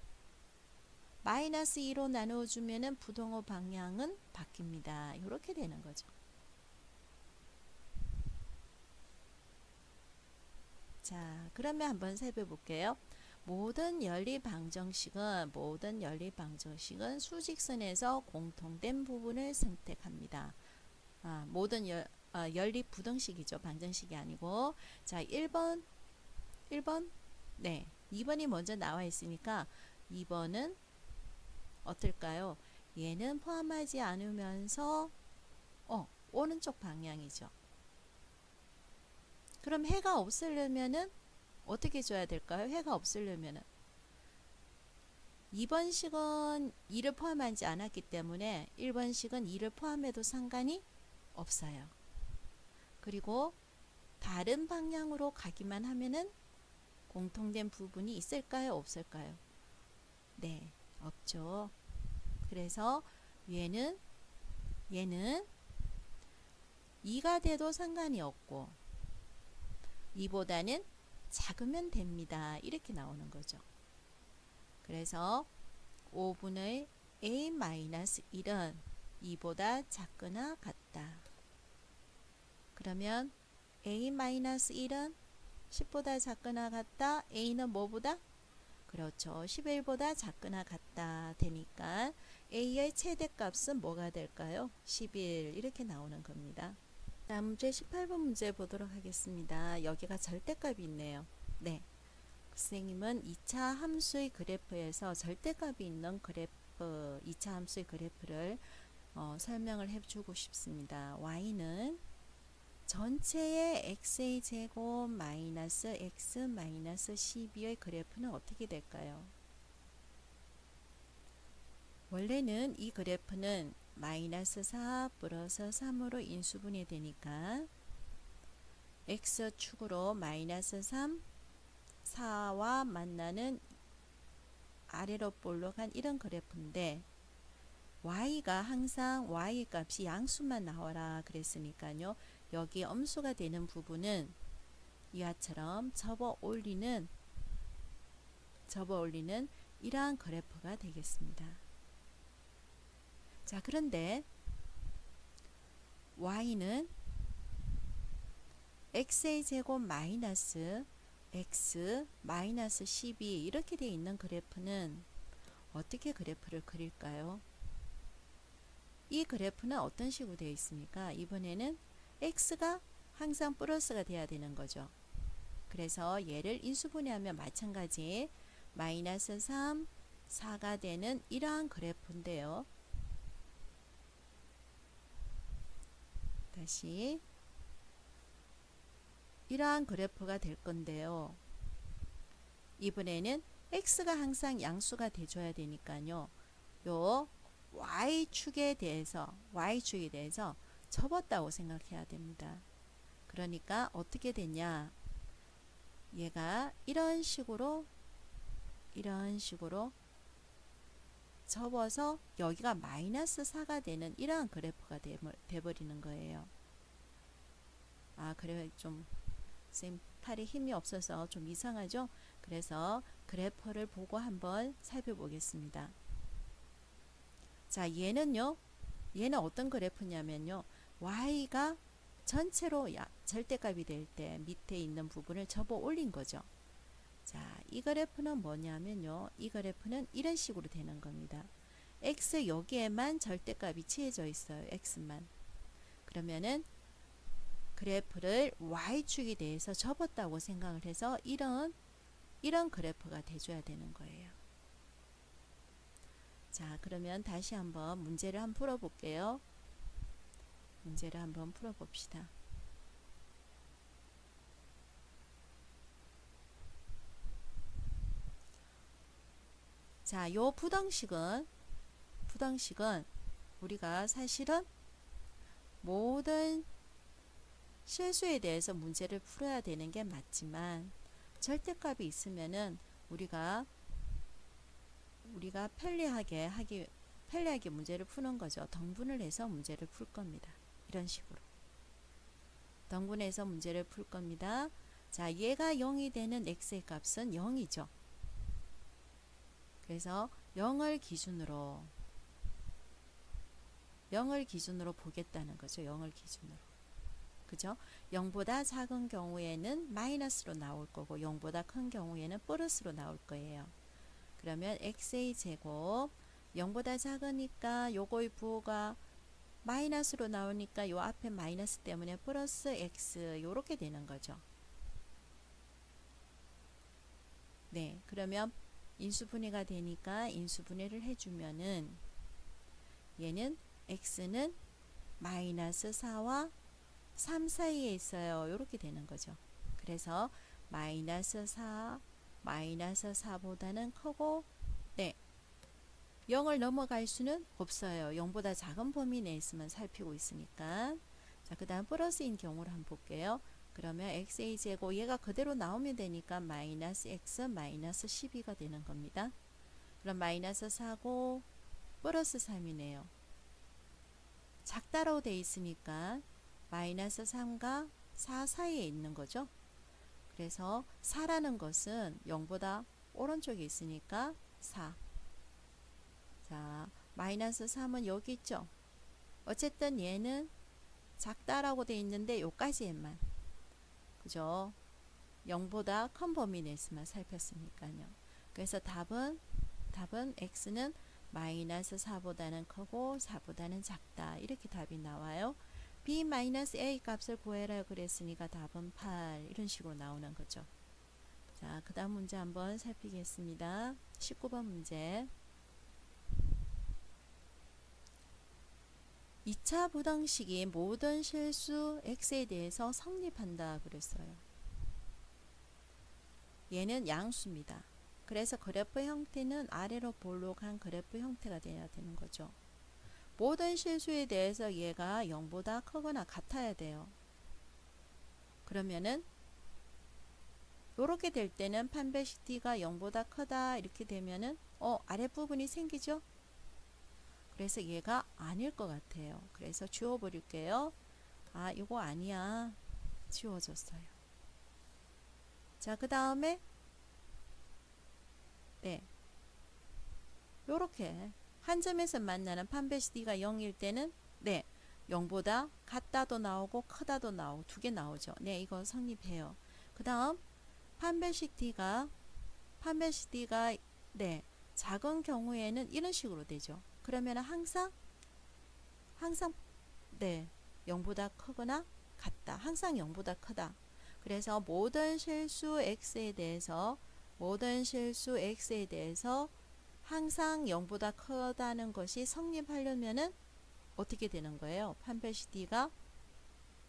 S1: 마이너스 2로 나눠주면은 부동호 방향은 바뀝니다. 이렇게 되는 거죠. 자, 그러면 한번 살펴볼게요. 모든 연립방정식은 수직선에서 공통된 부분을 선택합니다. 모든 연립부등식이죠. 방정식이 아니고. 자, 1번. 네, 2번이 먼저 나와 있으니까 2번은 어떨까요? 얘는 포함하지 않으면서 오른쪽 방향이죠. 그럼 해가 없으려면은 어떻게 줘야 될까요? 해가 없으려면은 2번식은 2를 포함하지 않았기 때문에 1번식은 2를 포함해도 상관이 없어요. 그리고 다른 방향으로 가기만 하면은 공통된 부분이 있을까요? 없을까요? 네, 없죠. 그래서 얘는 2가 돼도 상관이 없고 2보다는 작으면 됩니다. 이렇게 나오는 거죠. 그래서 5분의 a-1은 2보다 작거나 같다. 그러면 a-1은 10보다 작거나 같다. a는 뭐보다? 그렇죠. 11보다 작거나 같다 되니까 a의 최대값은 뭐가 될까요? 11 이렇게 나오는 겁니다. 다음 문제 18번 문제 보도록 하겠습니다. 여기가 절대값이 있네요. 네, 선생님은 2차 함수의 그래프에서 절대값이 있는 그래프, 2차 함수의 그래프를 설명을 해주고 싶습니다. y는 전체의 x의 제곱 마이너스 x 마이너스 12의 그래프는 어떻게 될까요? 원래는 이 그래프는 마이너스 4 플러스 3으로 인수분해 되니까 x축으로 마이너스 3, 4와 만나는 아래로 볼록한 이런 그래프인데 y가 항상 y 값이 양수만 나와라 그랬으니까요. 여기 음수가 되는 부분은 이와처럼 접어 올리는 접어 올리는 이러한 그래프가 되겠습니다. 자, 그런데 y는 x의 제곱 마이너스 x 마이너스 12 이렇게 되어 있는 그래프는 어떻게 그래프를 그릴까요? 이 그래프는 어떤 식으로 되어 있습니까? 이번에는 x가 항상 플러스가 돼야 되는 거죠. 그래서 얘를 인수분해하면 마찬가지 마이너스 3, 4가 되는 이러한 그래프인데요. 다시 이러한 그래프가 될 건데요. 이번에는 x가 항상 양수가 돼줘야 되니까요. 요 y축에 대해서 접었다고 생각해야 됩니다. 그러니까 어떻게 되냐, 얘가 이런 식으로 접어서 여기가 마이너스 4가 되는 이러한 그래프가 돼버리는 거예요. 아, 그래 좀 쌤 팔에 힘이 없어서 좀 이상하죠? 그래서 그래프를 보고 한번 살펴보겠습니다. 자, 얘는 어떤 그래프냐면요. y가 전체로 절대값이 될 때 밑에 있는 부분을 접어 올린 거죠. 자, 이 그래프는 뭐냐면요. 이 그래프는 이런 식으로 되는 겁니다. x 여기에만 절대값이 취해져 있어요. x만. 그러면은 그래프를 y축에 대해서 접었다고 생각을 해서 이런 그래프가 돼줘야 되는 거예요. 자, 그러면 다시 한번 문제를 한번 풀어볼게요. 문제를 한번 풀어봅시다. 자, 요 부등식은 우리가 사실은 모든 실수에 대해서 문제를 풀어야 되는 게 맞지만 절대값이 있으면은 우리가 편리하게 문제를 푸는 거죠. 등분을 해서 문제를 풀 겁니다. 이런 식으로 등분해서 문제를 풀 겁니다. 자, 얘가 0이 되는 x의 값은 0이죠. 그래서 0을 기준으로 보겠다는 거죠. 0을 기준으로. 그죠? 0보다 작은 경우에는 마이너스로 나올 거고 0보다 큰 경우에는 플러스로 나올 거예요. 그러면 x의 제곱 0보다 작으니까 요거의 부호가 마이너스로 나오니까 요 앞에 마이너스 때문에 플러스 x 요렇게 되는 거죠. 네, 그러면 인수분해가 되니까 인수분해를 해주면은 얘는 x는 마이너스 4와 3 사이에 있어요. 이렇게 되는 거죠. 그래서 마이너스 4보다는 크고, 네, 0을 넘어갈 수는 없어요. 0보다 작은 범위 내에 있으면 살피고 있으니까. 자, 그 다음 플러스인 경우를 한번 볼게요. 그러면 x의 제곱 얘가 그대로 나오면 되니까 마이너스 x 마이너스 12가 되는 겁니다. 그럼 마이너스 4고 플러스 3이네요. 작다라고 되어 있으니까 마이너스 3과 4 사이에 있는 거죠. 그래서 4라는 것은 0보다 오른쪽에 있으니까 4. 자, 마이너스 3은 여기 있죠. 어쨌든 얘는 작다라고 되어 있는데 요까지에만, 그죠? 0보다 큰 범위 내에서만 살폈으니까요. 그래서 답은 x는 마이너스 4보다는 크고 4보다는 작다. 이렇게 답이 나와요. b 마이너스 a 값을 구해라 그랬으니까 답은 8. 이런 식으로 나오는 거죠. 자, 그 다음 문제 한번 살피겠습니다. 19번 문제. 2차 부등식이 모든 실수 x에 대해서 성립한다 그랬어요. 얘는 양수입니다. 그래서 그래프 형태는 아래로 볼록 한 그래프 형태가 돼야 되는 거죠. 모든 실수에 대해서 얘가 0보다 크거나 같아야 돼요. 그러면은 이렇게 될 때는 판별식 t가 0보다 크다 이렇게 되면은 아랫부분이 생기죠. 그래서 얘가 아닐 것 같아요. 그래서 지워버릴게요. 아, 이거 아니야. 지워졌어요. 자, 그 다음에 네, 요렇게 한 점에서 만나는 판별식 D가 0일 때는 네, 0보다 같다도 나오고 크다도 나오고 두 개 나오죠. 네, 이거 성립해요. 그 다음 판별식 D가 네, 작은 경우에는 이런 식으로 되죠. 그러면 항상 네, 0보다 크거나 같다. 항상 0보다 크다. 그래서 모든 실수 x에 대해서 항상 0보다 크다는 것이 성립하려면은 어떻게 되는 거예요? 판별식 D가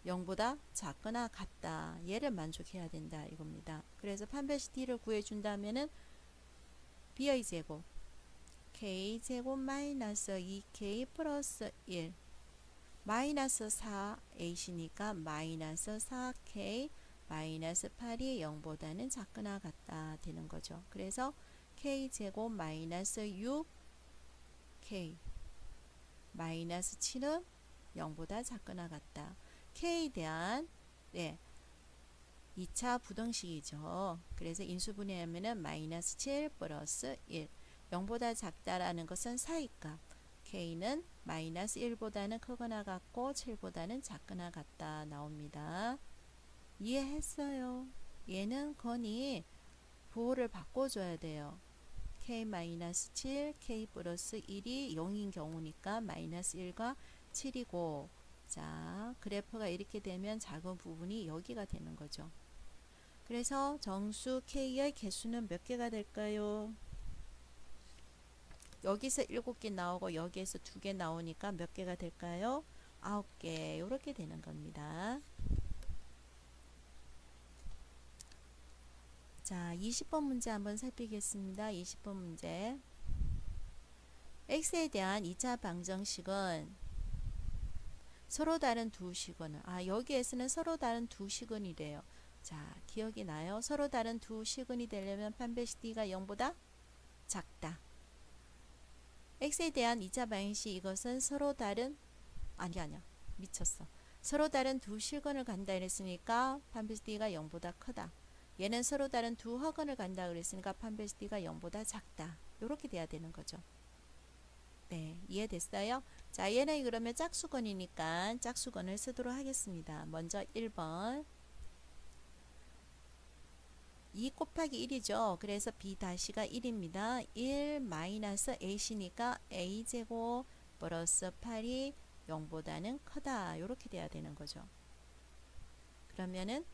S1: 0보다 작거나 같다. 얘를 만족해야 된다 이겁니다. 그래서 판별식 D를 구해준다면은 B의 제곱 K제곱 마이너스 2K 플러스 1 마이너스 4H니까 마이너스 4K 마이너스 8이 0보다는 작거나 같다 되는 거죠. 그래서 K제곱 마이너스 6K 마이너스 7은 0보다 작거나 같다. K에 대한 네, 2차 부등식이죠. 그래서 인수분해하면 마이너스 7 플러스 1 0보다 작다라는 것은 사이값 K는 마이너스 1보다는 크거나 같고 7보다는 작거나 같다 나옵니다. 이해했어요? 얘는 건이 부호를 바꿔줘야 돼요. K-7, K 플러스 1이 0인 경우니까 마이너스 1과 7이고 자 그래프가 이렇게 되면 작은 부분이 여기가 되는 거죠. 그래서 정수 K의 개수는 몇 개가 될까요? 여기서 7개 나오고 여기에서 2개 나오니까 몇 개가 될까요? 9개 이렇게 되는 겁니다. 자 20번 문제 한번 살피겠습니다. 20번 문제 x에 대한 2차 방정식은 서로 다른 두 시근을 여기에서는 서로 다른 두 시근이래요. 자 기억이 나요? 서로 다른 두 시근이 되려면 판별식 D가 0보다 작다. x에 대한 2차 방정식 이것은 서로 다른 아니야 미쳤어. 서로 다른 두 실근을 간다 이랬으니까 판별식 D가 0보다 크다. 얘는 서로 다른 두 허근을 간다 그랬으니까 판별식 D가 0보다 작다. 이렇게 돼야 되는 거죠. 네, 이해됐어요? 자, 얘는 그러면 짝수건이니까 짝수건을 쓰도록 하겠습니다. 먼저 1번 2 곱하기 1이죠. 그래서 B-가 1입니다. 1 마이너스 A시니까 A제곱 플러스 8이 0보다는 크다. 이렇게 돼야 되는 거죠. 그러면은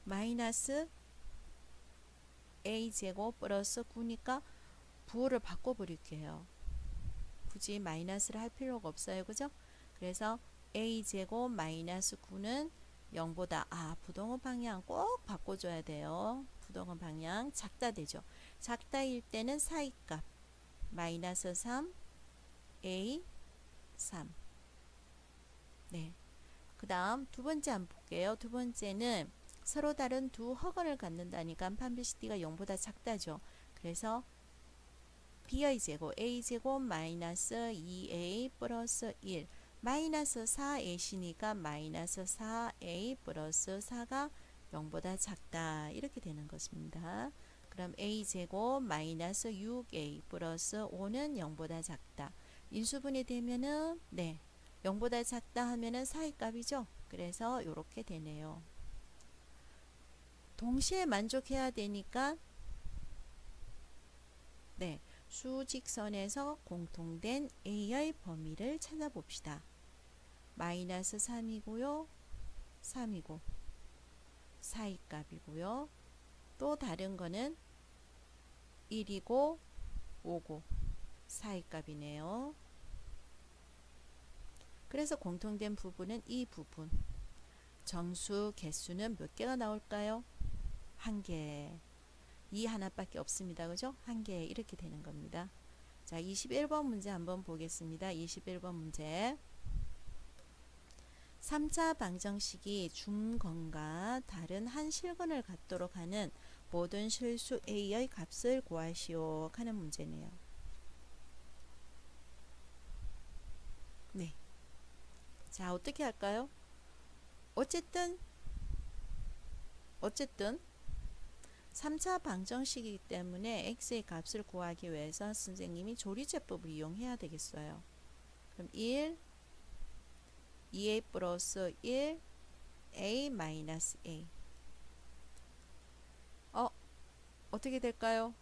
S1: 마이너스 A제곱 플러스 9니까 부호를 바꿔버릴게요. 굳이 마이너스를 할 필요가 없어요. 그죠? 그래서 A제곱 마이너스 9는 0보다 부동호 방향 꼭 바꿔줘야 돼요. 부동호 방향 작다 되죠. 작다일 때는 사이값 마이너스 3 A 3 네. 그 다음 두 번째 한번 볼게요. 두 번째는 서로 다른 두 허근을 갖는다니까 판별식 D가 0보다 작다죠. 그래서 B의 제곱 A제곱 마이너스 2A 플러스 1 마이너스 4A시니까 마이너스 4A 플러스 4가 0보다 작다. 이렇게 되는 것입니다. 그럼 A제곱 마이너스 6A 플러스 5는 0보다 작다. 인수분해 되면은 네 0보다 작다 하면은 사이값이죠. 그래서 이렇게 되네요. 동시에 만족해야 되니까 네 수직선에서 공통된 A의 범위를 찾아봅시다. 마이너스 3이고요. 3이고 사이값이고요. 또 다른 거는 1이고 5고 사이값이네요. 그래서 공통된 부분은 이 부분. 정수 개수는 몇 개가 나올까요? 한 개. 이 하나밖에 없습니다. 그죠? 한 개 이렇게 되는 겁니다. 자, 21번 문제 한번 보겠습니다. 21번 문제. 3차 방정식이 중건과 다른 한 실근을 갖도록 하는 모든 실수 A의 값을 구하시오 하는 문제네요. 네. 자, 어떻게 할까요? 어쨌든 3차 방정식이기 때문에 x의 값을 구하기 위해서 선생님이 조리제법을 이용해야 되겠어요. 그럼 1, 2a 플러스 1, a 마이너스 a. 어떻게 될까요?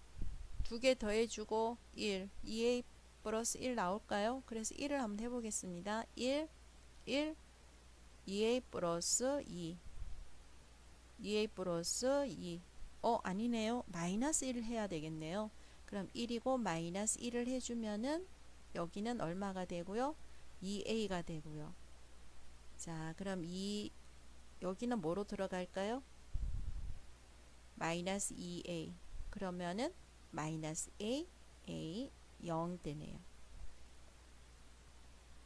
S1: 두 개 더해주고 1, 2a 플러스 1 나올까요? 그래서 1을 한번 해보겠습니다. 1, 1, 2a 플러스 2, 2a 플러스 2. 아니네요. 마이너스 1을 해야 되겠네요. 그럼 1이고 마이너스 1을 해주면은 여기는 얼마가 되고요? 2a가 되고요. 자, 그럼 여기는 뭐로 들어갈까요? 마이너스 2a. 그러면은 마이너스 a, 0 되네요.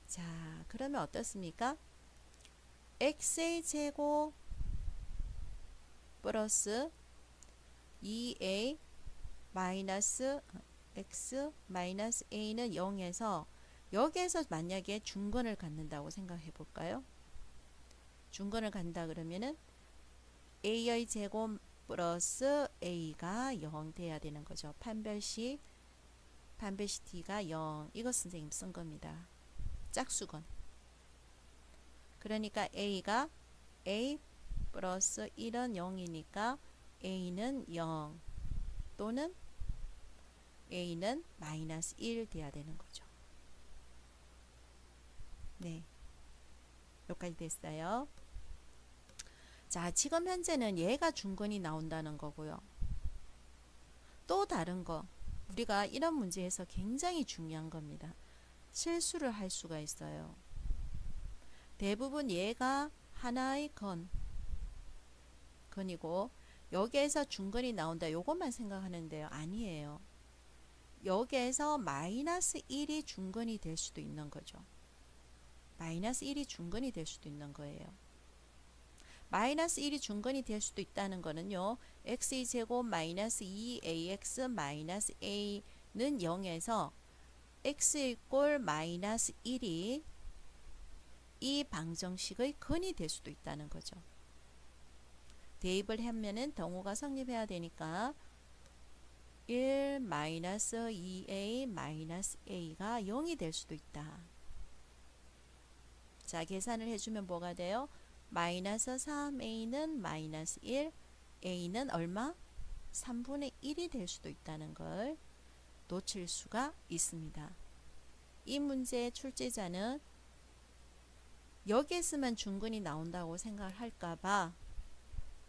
S1: 자, 그러면 어떻습니까? x의 제곱 플러스 2a 마이너스 x 마이너스 a는 0에서 여기에서 만약에 중근을 갖는다고 생각해 볼까요? 중근을 간다 그러면은 a의 제곱 플러스 a가 0 돼야 되는 거죠. 판별식 t가 0. 이거 선생님 쓴 겁니다. 짝수건. 그러니까 a가 a 플러스 1은 0이니까 a는 0 또는 a는 마이너스 1 돼야 되는 거죠. 네, 여기까지 됐어요. 자, 지금 현재는 얘가 중근이 나온다는 거고요. 또 다른 거, 우리가 이런 문제에서 굉장히 중요한 겁니다. 실수를 할 수가 있어요. 대부분 얘가 하나의 근이고 여기에서 중근이 나온다, 요것만 생각하는데요. 아니에요. 여기에서 마이너스 1이 중근이 될 수도 있는 거죠. 마이너스 1이 중근이 될 수도 있는 거예요. 마이너스 1이 중근이 될 수도 있다는 거는요. x의 제곱 마이너스 2ax 마이너스 a는 0에서 x 이꼴 마이너스 1이 이 방정식의 근이 될 수도 있다는 거죠. 대입을 하면은 동호가 성립해야 되니까 1 마이너스 2a 마이너스 a가 0이 될 수도 있다. 자, 계산을 해주면 뭐가 돼요? 마이너스 3a는 마이너스 1, a는 얼마? 3분의 1이 될 수도 있다는 걸 놓칠 수가 있습니다. 이 문제의 출제자는 여기에 쓰면 중근이 나온다고 생각을 할까봐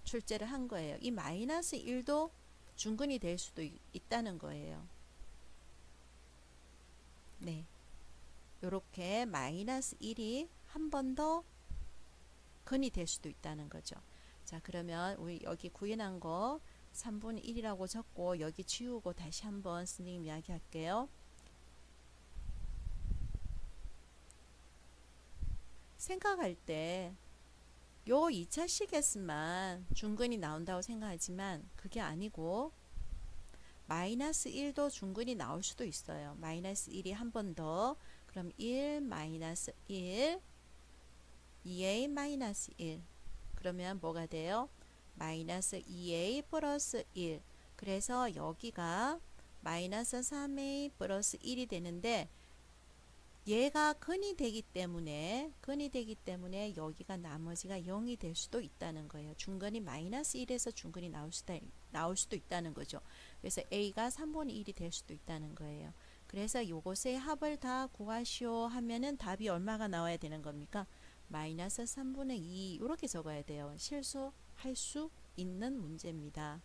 S1: 출제를 한 거예요. 이 마이너스 1도 중근이 될 수도 있다는 거예요. 네, 요렇게 마이너스 1이 한 번 더 근이 될 수도 있다는 거죠. 자, 그러면 우리 여기 구현한 거 3분의 1이라고 적고 여기 지우고 다시 한번 선생님 이야기 할게요. 생각할 때 요 2차식에서만 중근이 나온다고 생각하지만 그게 아니고 마이너스 1도 중근이 나올 수도 있어요. 마이너스 1이 한 번 더, 그럼 1 마이너스 1 2a 마이너스 1, 그러면 뭐가 돼요? 마이너스 2a 플러스 1. 그래서 여기가 마이너스 3a 플러스 1이 되는데 얘가 근이 되기 때문에 여기가 나머지가 0이 될 수도 있다는 거예요. 중근이 마이너스 1에서 중근이 나올 수도 있다는 거죠. 그래서 a가 3분의 1이 될 수도 있다는 거예요. 그래서 요것의 합을 다 구하시오 하면은 답이 얼마가 나와야 되는 겁니까? 마이너스 3분의 2 이렇게 적어야 돼요. 실수할 수 있는 문제입니다.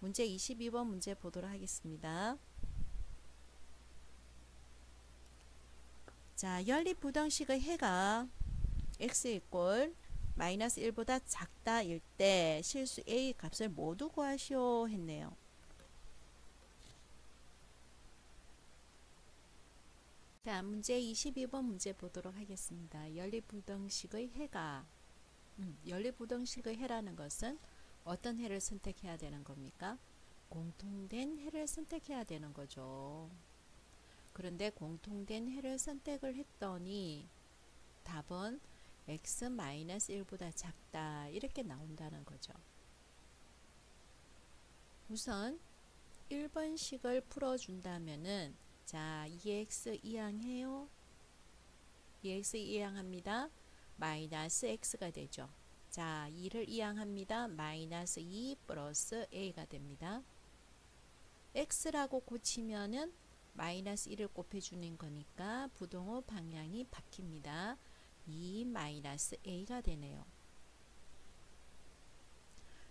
S1: 문제 22번 문제 보도록 하겠습니다. 자, 연립부등식의 해가 x 이꼴 마이너스 1보다 작다일 때 실수 a 값을 모두 구하시오 했네요. 자, 문제 22번 문제 보도록 하겠습니다. 연립부등식의 해가 연립부등식의 해라는 것은 어떤 해를 선택해야 되는 겁니까? 공통된 해를 선택해야 되는 거죠. 그런데 공통된 해를 선택을 했더니 답은 x-1보다 작다 이렇게 나온다는 거죠. 우선 1번식을 풀어준다면은 자 2x 이항해요. 2x 이항합니다. 마이너스 x가 되죠. 자 2를 이항합니다. 마이너스 2 플러스 a가 됩니다. x라고 고치면은 마이너스 1을 곱해주는 거니까 부동호 방향이 바뀝니다. 2 마이너스 a가 되네요.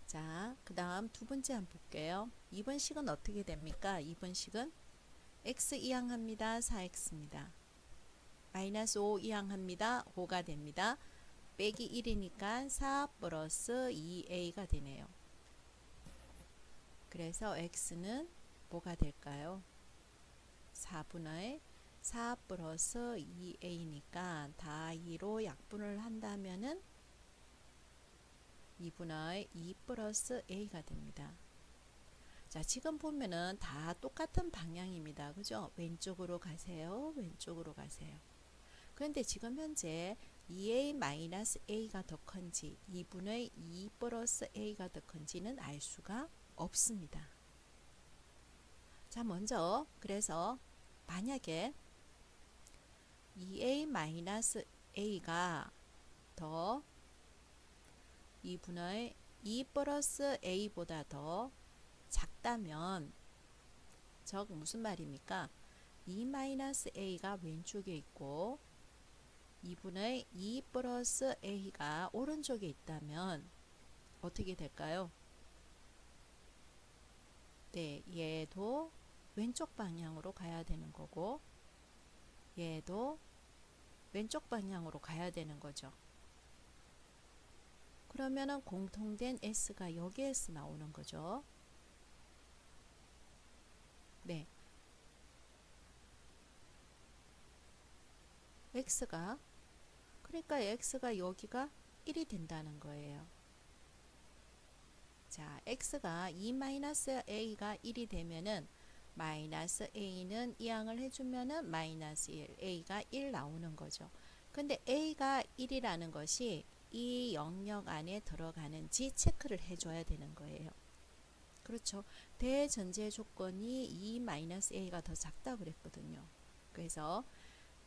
S1: 자, 그 다음 두 번째 한번 볼게요. 2번 식은 어떻게 됩니까? 2번 식은 x 이항합니다. 4x입니다. 마이너스 5 이항합니다. 5가 됩니다. 빼기 1이니까 4 플러스 2a가 되네요. 그래서 x는 뭐가 될까요? 4분의 4 플러스 2a니까 다 2로 약분을 한다면은 2분의 2 플러스 a가 됩니다. 자, 지금 보면은 다 똑같은 방향입니다. 그죠? 왼쪽으로 가세요. 왼쪽으로 가세요. 그런데 지금 현재 2a-a가 더 큰지 2분의 2 플러스 a가 더 큰지는 알 수가 없습니다. 자, 먼저 그래서 만약에 2a-a가 더 2분의 2 플러스 a보다 더 작다면 즉 무슨 말입니까? 2-a가 왼쪽에 있고 2분의 2 플러스 a가 오른쪽에 있다면 어떻게 될까요? 네, 얘도 왼쪽 방향으로 가야 되는 거고 얘도 왼쪽 방향으로 가야 되는 거죠. 그러면은 공통된 S가 여기에서 나오는 거죠. 네. X가 그러니까 X가 여기가 1이 된다는 거예요. 자, X가 2-A가 1이 되면은 마이너스 A는 이항을 해주면은 마이너스 1, A가 1 나오는 거죠. 근데 A가 1이라는 것이 이 영역 안에 들어가는지 체크를 해줘야 되는 거예요. 그렇죠. 대전제 조건이 2-a가 더 작다고 그랬거든요. 그래서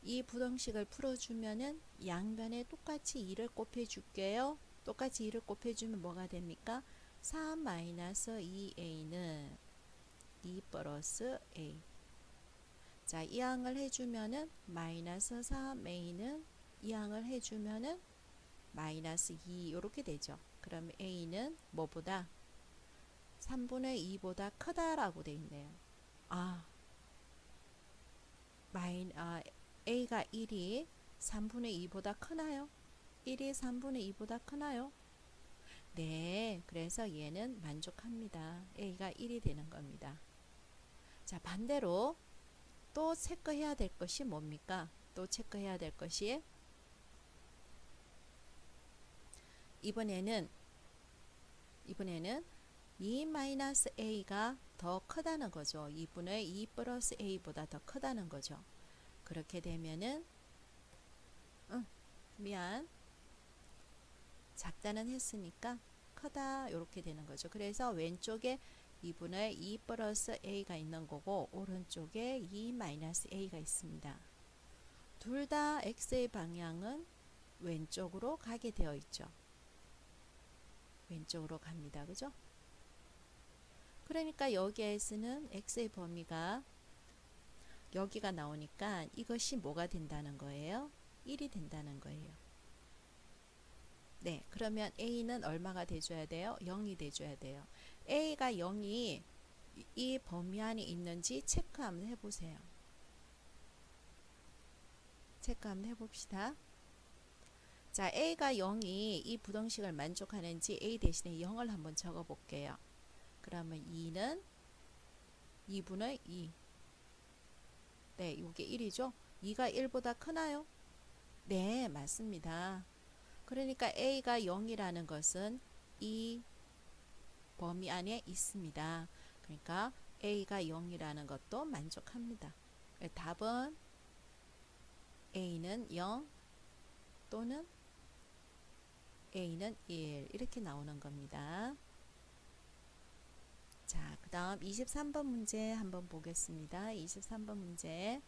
S1: 이 부등식을 풀어주면은 양변에 똑같이 2를 곱해줄게요. 똑같이 2를 곱해주면 뭐가 됩니까? 4-2a는 2 플러스 a. 자, 이항을 해주면은 마이너스 3a는 이항을 해주면은 마이너스 2 이렇게 되죠. 그럼 a는 뭐보다 3분의 2보다 크다라고 돼 있네요. a가 1이 3분의 2보다 크나요? 1이 3분의 2보다 크나요? 네, 그래서 얘는 만족합니다. a가 1이 되는 겁니다. 자, 반대로 또 체크해야 될 것이 뭡니까? 또 체크해야 될 것이 이번에는 2-a가 더 크다는 거죠. 2분의 2 플러스 a보다 더 크다는 거죠. 그렇게 되면은 작다는 했으니까 크다 이렇게 되는 거죠. 그래서 왼쪽에 2분의 2 플러스 a가 있는 거고 오른쪽에 2-a가 있습니다. 둘 다 x의 방향은 왼쪽으로 가게 되어 있죠. 왼쪽으로 갑니다. 그죠? 그러니까 여기에서는 x의 범위가 여기가 나오니까 이것이 뭐가 된다는 거예요? 1이 된다는 거예요. 네, 그러면 a는 얼마가 돼줘야 돼요? 0이 돼줘야 돼요. a가 0이 이 범위 안에 있는지 체크 한번 해보세요. 체크 한번 해봅시다. 자, a가 0이 이 부등식을 만족하는지 a 대신에 0을 한번 적어 볼게요. 그러면 2는 2분의 2. 네, 이게 1이죠? 2가 1보다 크나요? 네, 맞습니다. 그러니까 a가 0이라는 것은 이 범위 안에 있습니다. 그러니까 a가 0이라는 것도 만족합니다. 답은 a는 0 또는 a는 1 이렇게 나오는 겁니다. 자, 그 다음 23번 문제 한번 보겠습니다. 23번 문제.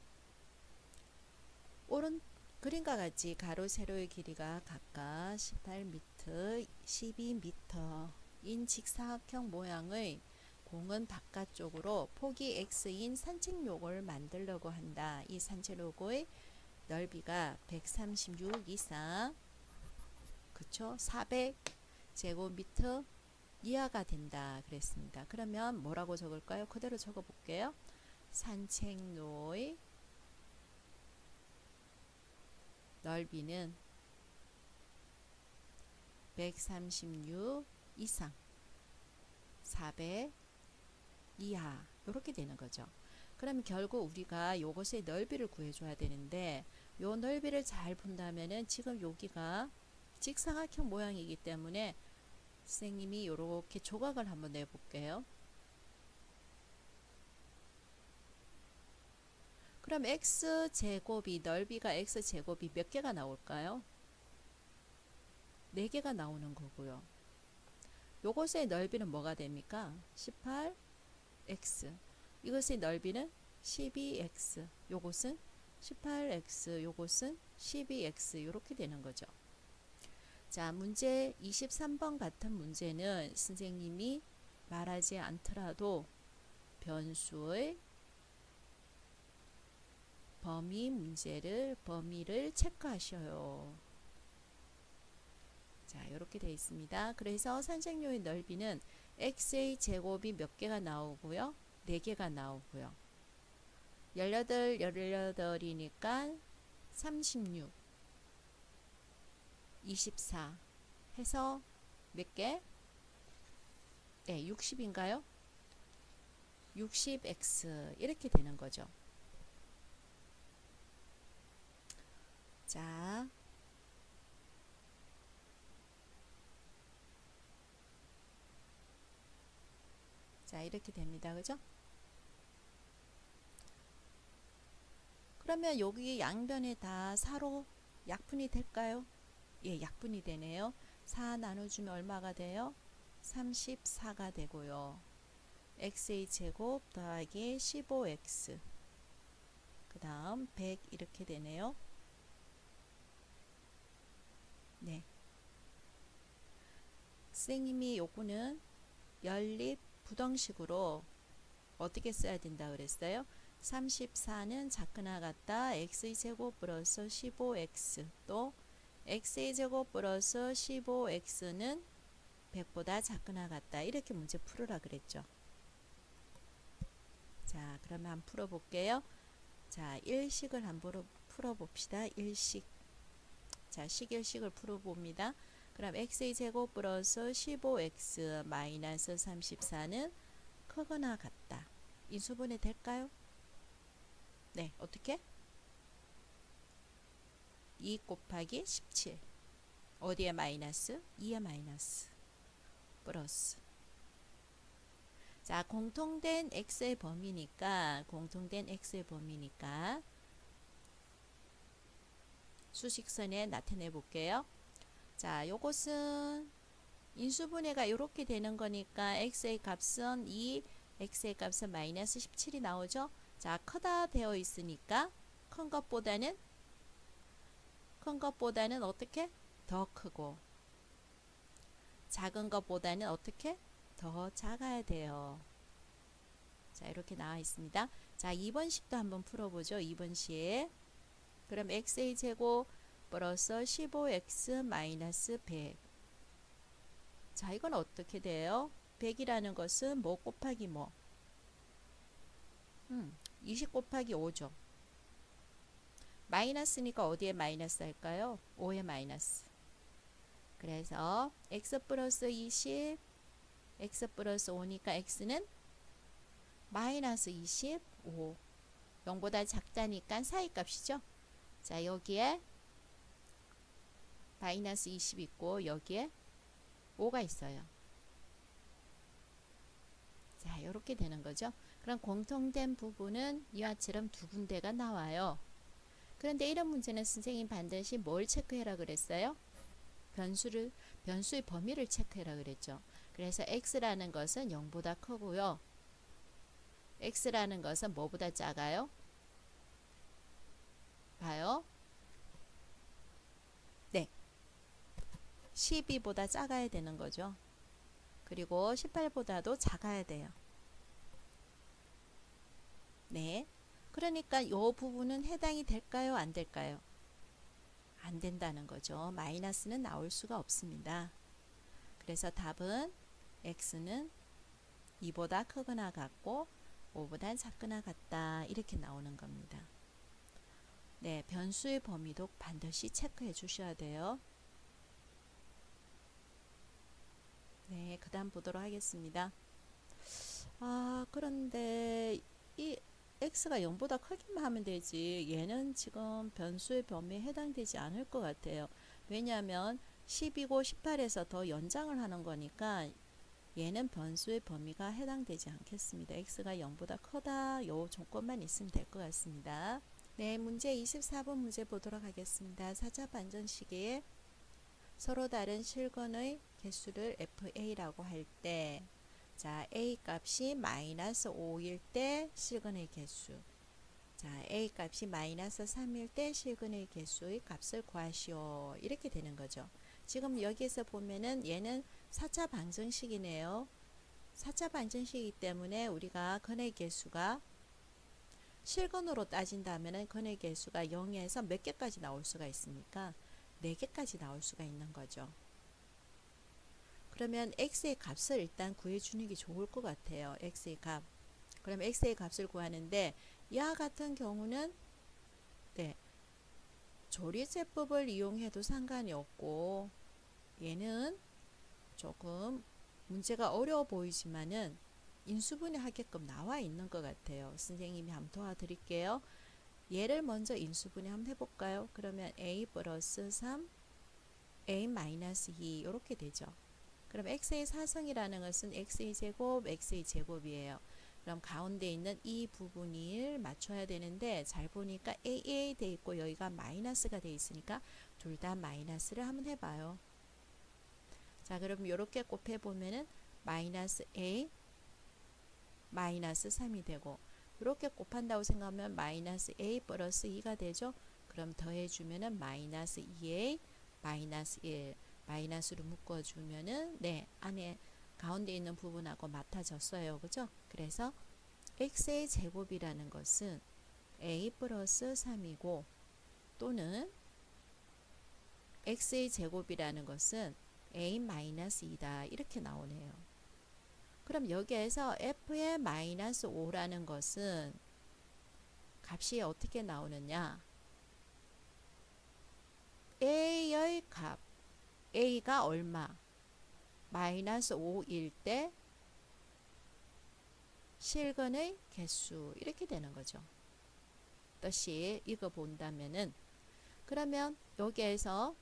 S1: 오른 그림과 같이 가로 세로의 길이가 각각 18m, 12m인 직사각형 모양의 공은 바깥쪽으로 폭이 x인 산책로를 만들려고 한다. 이 산책로의 넓이가 136 이상, 그쵸? 400제곱미터 이하가 된다 그랬습니다. 그러면 뭐라고 적을까요? 그대로 적어 볼게요. 산책로의 넓이는 136 이상 400 이하 이렇게 되는 거죠. 그러면 결국 우리가 요것의 넓이를 구해줘야 되는데 요 넓이를 잘 본다면은 지금 여기가 직사각형 모양이기 때문에 선생님이 이렇게 조각을 한번 내볼게요. 그럼 x제곱이 넓이가 x제곱이 몇 개가 나올까요? 4개가 나오는 거고요. 요것의 넓이는 뭐가 됩니까? 18x. 이것의 넓이는 12x. 요것은 18x. 요것은 12x. 이렇게 되는 거죠. 자, 문제 23번 같은 문제는 선생님이 말하지 않더라도 변수의 범위를 체크하셔요. 자, 이렇게 되어 있습니다. 그래서 산책로의 넓이는 x의 제곱이 몇 개가 나오고요. 4개가 나오고요. 18이니까 36, 24 해서 몇 개? 네, 60인가요? 60x 이렇게 되는 거죠. 자, 이렇게 됩니다. 그죠? 그러면 여기 양변에 다 4로 약분이 될까요? 예, 약분이 되네요. 4 나눠주면 얼마가 돼요? 34가 되고요. x의 제곱 더하기 15x 그 다음 100 이렇게 되네요. 네. 선생님이 요거는 연립 부등식으로 어떻게 써야 된다 그랬어요? 34는 작거나 같다. x의 제곱 플러스 15x 또 x의 제곱 플러스 15x는 100보다 작거나 같다. 이렇게 문제 풀으라 그랬죠. 자, 그러면 한번 풀어볼게요. 자, 1식을 한번 풀어봅시다. 1식. 자, 식일식을 풀어봅니다. 그럼 x의 제곱 플러스 15x 마이너스 34는 크거나 같다. 인수분해 될까요? 네, 어떻게? 2 곱하기 17 어디에 마이너스? 2에 마이너스 플러스. 자, 공통된 x의 범위니까 수식선에 나타내 볼게요. 자, 요것은 인수분해가 이렇게 되는 거니까 x의 값은 2, x의 값은 마이너스 17이 나오죠. 자, 크다 되어 있으니까 큰 것보다는 어떻게? 더 크고 작은 것보다는 어떻게? 더 작아야 돼요. 자, 이렇게 나와 있습니다. 자, 2번식도 한번 풀어보죠. 2번식. 그럼 x의 제곱 플러스 15x 마이너스 100. 자, 이건 어떻게 돼요? 100이라는 것은 뭐 곱하기 뭐? 20 곱하기 5죠. 마이너스니까 어디에 마이너스 할까요? 5에 마이너스. 그래서 x 플러스 20, x 플러스 5니까 x는 마이너스 25. 0보다 작다니까 사이값이죠. 자, 여기에 마이너스 20 있고 여기에 5가 있어요. 자, 이렇게 되는 거죠. 그럼 공통된 부분은 이와처럼 두 군데가 나와요. 그런데 이런 문제는 선생님 반드시 뭘 체크해라 그랬어요? 변수의 범위를 체크해라 그랬죠. 그래서 x라는 것은 0보다 크고요. x라는 것은 뭐보다 작아요? 봐요. 네, 12보다 작아야 되는 거죠. 그리고 18보다도 작아야 돼요. 네, 그러니까 이 부분은 해당이 될까요? 안 될까요? 안 된다는 거죠. 마이너스는 나올 수가 없습니다. 그래서 답은 x는 2보다 크거나 같고 5보다 작거나 같다 이렇게 나오는 겁니다. 네, 변수의 범위도 반드시 체크해 주셔야 돼요. 네, 그 다음 보도록 하겠습니다. 그런데 이 x가 0보다 크기만 하면 되지 얘는 지금 변수의 범위에 해당되지 않을 것 같아요. 왜냐하면 10이고 18에서 더 연장을 하는 거니까 얘는 변수의 범위가 해당되지 않겠습니다. x가 0보다 크다 요 조건만 있으면 될 것 같습니다. 네, 문제 24번 문제 보도록 하겠습니다. 4차 반전시계에 서로 다른 실근의 개수를 FA라고 할 때, 자, A 값이 마이너스 5일 때 실근의 개수, 자, A 값이 마이너스 3일 때 실근의 개수의 값을 구하시오. 이렇게 되는 거죠. 지금 여기에서 보면은 얘는 4차 방정식이네요. 4차 방정식이기 때문에 우리가 근의 개수가 실근으로 따진다면 근의 개수가 0에서 몇 개까지 나올 수가 있습니까? 4개까지 나올 수가 있는 거죠. 그러면 x의 값을 일단 구해주는 게 좋을 것 같아요. x의 값. 그럼 x의 값을 구하는데 이와 같은 경우는 네, 조리제법을 이용해도 상관이 없고 얘는 조금 문제가 어려워 보이지만은 인수분해 하게끔 나와 있는 것 같아요. 선생님이 한번 도와드릴게요. 얘를 먼저 인수분해 한번 해볼까요? 그러면 a 플러스 3 a 마이너스 2 이렇게 되죠. 그럼 x의 사성이라는 것은 x의 제곱, x의 제곱이에요. 그럼 가운데 있는 이 부분을 맞춰야 되는데 잘 보니까 AA 돼 있고 여기가 마이너스가 돼 있으니까 둘 다 마이너스를 한번 해봐요. 자, 그럼 이렇게 곱해보면은 마이너스 A 마이너스 3이 되고 이렇게 곱한다고 생각하면 마이너스 A 플러스 2가 되죠. 그럼 더해주면은 마이너스 2A 마이너스 1 마이너스로 묶어주면은 네, 안에 가운데 있는 부분하고 맞아졌어요. 그죠? 그래서 x의 제곱이라는 것은 a 플러스 3이고 또는 x의 제곱이라는 것은 a 마이너스 2다. 이렇게 나오네요. 그럼 여기에서 f의 마이너스 5라는 것은 값이 어떻게 나오느냐? a의 값 a가 얼마? 마이너스 5일 때 실근의 개수 이렇게 되는 거죠. 다시 이거 본다면은 그러면 여기에서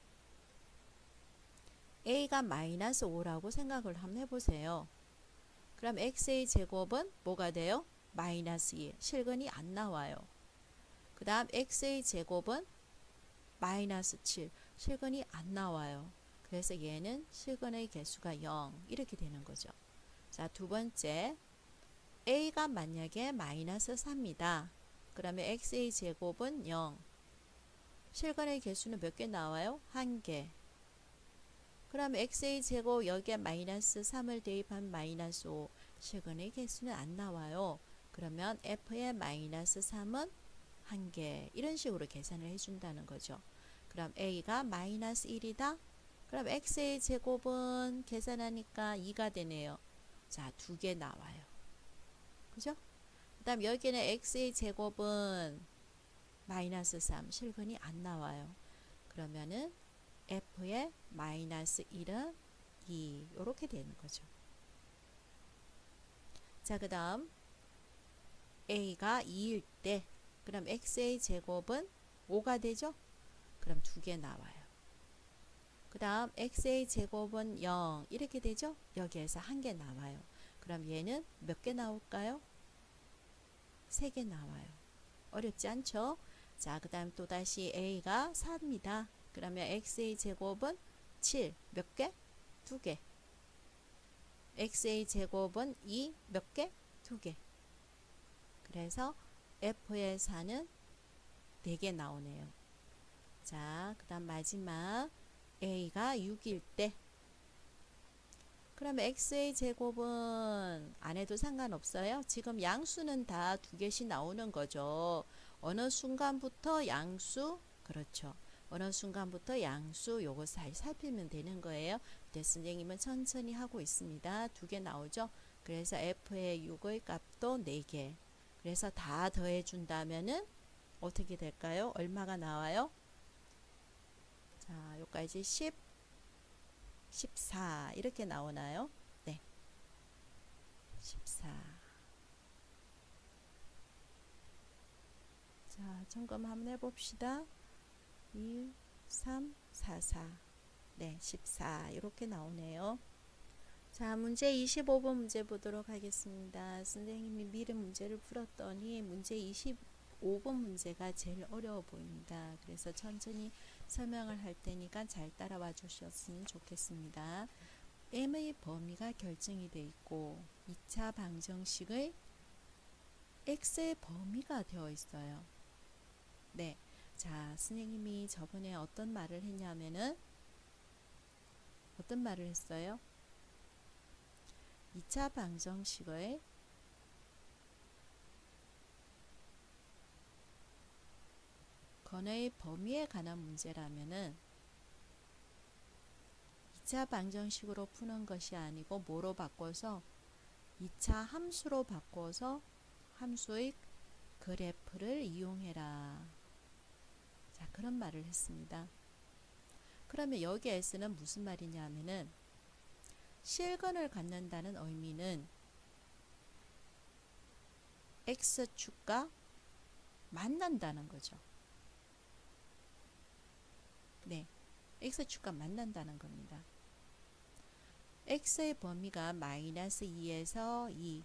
S1: a가 마이너스 5라고 생각을 한번 해보세요. 그럼 x의 제곱은 뭐가 돼요? 마이너스 2 실근이 안 나와요. 그 다음 x의 제곱은 마이너스 7 실근이 안 나와요. 그래서 얘는 실근의 개수가 0 이렇게 되는 거죠. 자, 두 번째 a가 만약에 마이너스 3이다. 그러면 x의 제곱은 0 실근의 개수는 몇 개 나와요? 1개. 그럼 x의 제곱 여기에 마이너스 3을 대입하면 마이너스 5 실근의 개수는 안 나와요. 그러면 f의 마이너스 3은 1개 이런 식으로 계산을 해준다는 거죠. 그럼 a가 마이너스 1이다. 그럼 x의 제곱은 계산하니까 2가 되네요. 자, 2개 나와요. 그죠? 그 다음 여기는 x의 제곱은 마이너스 3 실근이 안 나와요. 그러면은 f의 마이너스 1은 2 이렇게 되는 거죠. 자, 그 다음 a가 2일 때 그럼 x의 제곱은 5가 되죠? 그럼 2개 나와요. 그 다음 x의 제곱은 0 이렇게 되죠? 여기에서 1개 나와요. 그럼 얘는 몇 개 나올까요? 3개 나와요. 어렵지 않죠? 자, 그 다음 또다시 a가 4입니다. 그러면 x의 제곱은 7 몇 개? 2개. x의 제곱은 2 몇 개? 2개. 그래서 f의 4는 4개 나오네요. 자, 그 다음 마지막 a가 6일 때 그러면 x의 제곱은 안 해도 상관없어요. 지금 양수는 다 2개씩 나오는 거죠. 어느 순간부터 양수, 그렇죠. 어느 순간부터 양수 요거 잘 살피면 되는 거예요. 근데 선생님은 천천히 하고 있습니다. 2개 나오죠. 그래서 f의 6의 값도 4개. 그래서 다 더해 준다면은 어떻게 될까요? 얼마가 나와요? 자, 여기까지 10, 14 이렇게 나오나요? 네. 14. 자, 점검 한번 해봅시다. 1, 3, 4, 4. 네, 14 이렇게 나오네요. 자, 문제 25번 문제 보도록 하겠습니다. 선생님이 미리 문제를 풀었더니 문제 25번 문제가 제일 어려워 보입니다. 그래서 천천히 설명을 할 테니까 잘 따라와 주셨으면 좋겠습니다. m의 범위가 결정이 되어 있고 2차 방정식의 x의 범위가 되어 있어요. 네, 자, 선생님이 저번에 어떤 말을 했냐면은 어떤 말을 했어요? 2차 방정식의 건의 범위에 관한 문제라면은 2차 방정식으로 푸는 것이 아니고 뭐로 바꿔서 2차 함수로 바꿔서 함수의 그래프를 이용해라. 자, 그런 말을 했습니다. 그러면 여기에서는 무슨 말이냐면은 실근을 갖는다는 의미는 x축과 만난다는 거죠. 네, x축과 만난다는 겁니다. x의 범위가 마이너스 2에서 2.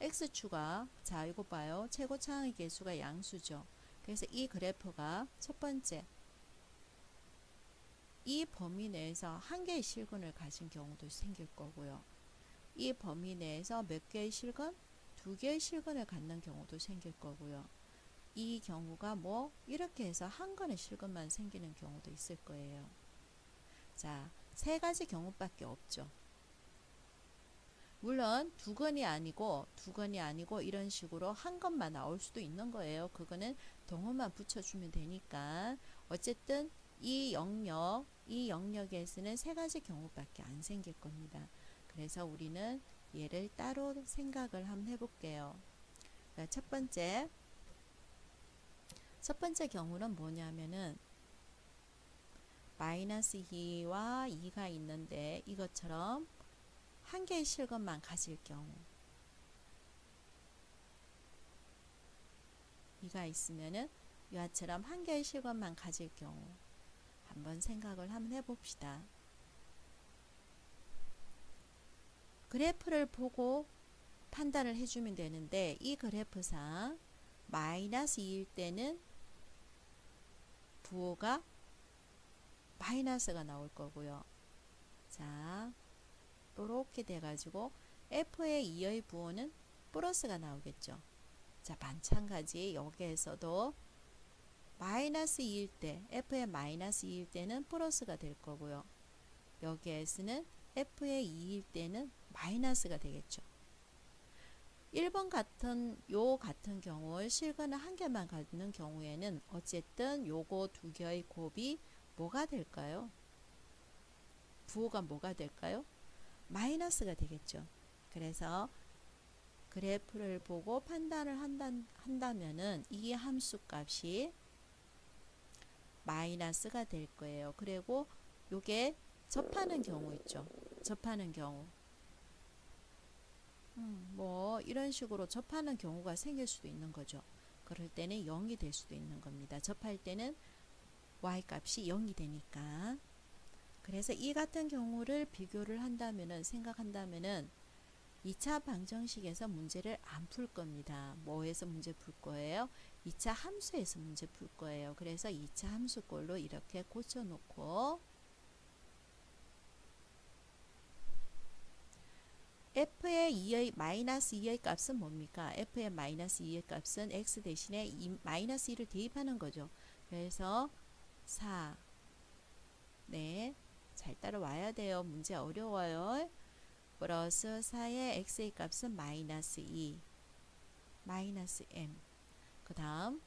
S1: x축과, 자, 이거 봐요. 최고차항의 개수가 양수죠. 그래서 이 그래프가 첫 번째, 이 범위 내에서 한 개의 실근을 가진 경우도 생길 거고요. 이 범위 내에서 몇 개의 실근? 2개의 실근을 갖는 경우도 생길 거고요. 이 경우가 뭐 이렇게 해서 한 건의 실근만 생기는 경우도 있을 거예요. 자, 3가지 경우밖에 없죠. 물론 두 건이 아니고 이런 식으로 한 건만 나올 수도 있는 거예요. 그거는 동호만 붙여주면 되니까. 어쨌든 이 영역에서는 3가지 경우밖에 안 생길 겁니다. 그래서 우리는 얘를 따로 생각을 한번 해볼게요. 첫 번째 경우는 뭐냐면은 마이너스 2와 2가 있는데 이것처럼 한 개의 실근만 가질 경우 2가 있으면은 이와처럼 한 개의 실근만 가질 경우 한번 생각을 한번 해봅시다. 그래프를 보고 판단을 해주면 되는데 이 그래프상 마이너스 2일 때는 부호가 마이너스가 나올 거고요. 자, 이렇게 돼가지고 f의 2의 부호는 플러스가 나오겠죠. 자, 마찬가지 여기에서도 마이너스 2일 때 f의 마이너스 2일 때는 플러스가 될 거고요. 여기에서는 f의 2일 때는 마이너스가 되겠죠. 1번 같은 경우 실근을 한 개만 갖는 경우에는 어쨌든 요거 2개의 곱이 뭐가 될까요? 부호가 뭐가 될까요? 마이너스가 되겠죠. 그래서 그래프를 보고 판단을 한다면은 이 함수 값이 마이너스가 될 거예요. 그리고 요게 접하는 경우 있죠. 접하는 경우. 뭐 이런 식으로 접하는 경우가 생길 수도 있는 거죠. 그럴 때는 0이 될 수도 있는 겁니다. 접할 때는 y값이 0이 되니까. 그래서 이 같은 경우를 비교를 한다면은 생각한다면은 2차 방정식에서 문제를 안 풀 겁니다. 뭐에서 문제 풀 거예요? 2차 함수에서 문제 풀 거예요. 그래서 2차 함수꼴로 이렇게 고쳐 놓고 f의 2의 마이너스 2의 값은 뭡니까? f의 마이너스 2의 값은 x 대신에 마이너스 2를 대입하는 거죠. 그래서 4. 네, 잘 따라와야 돼요. 문제 어려워요. 플러스 4의 x의 값은 마이너스 2 마이너스 m. 그 다음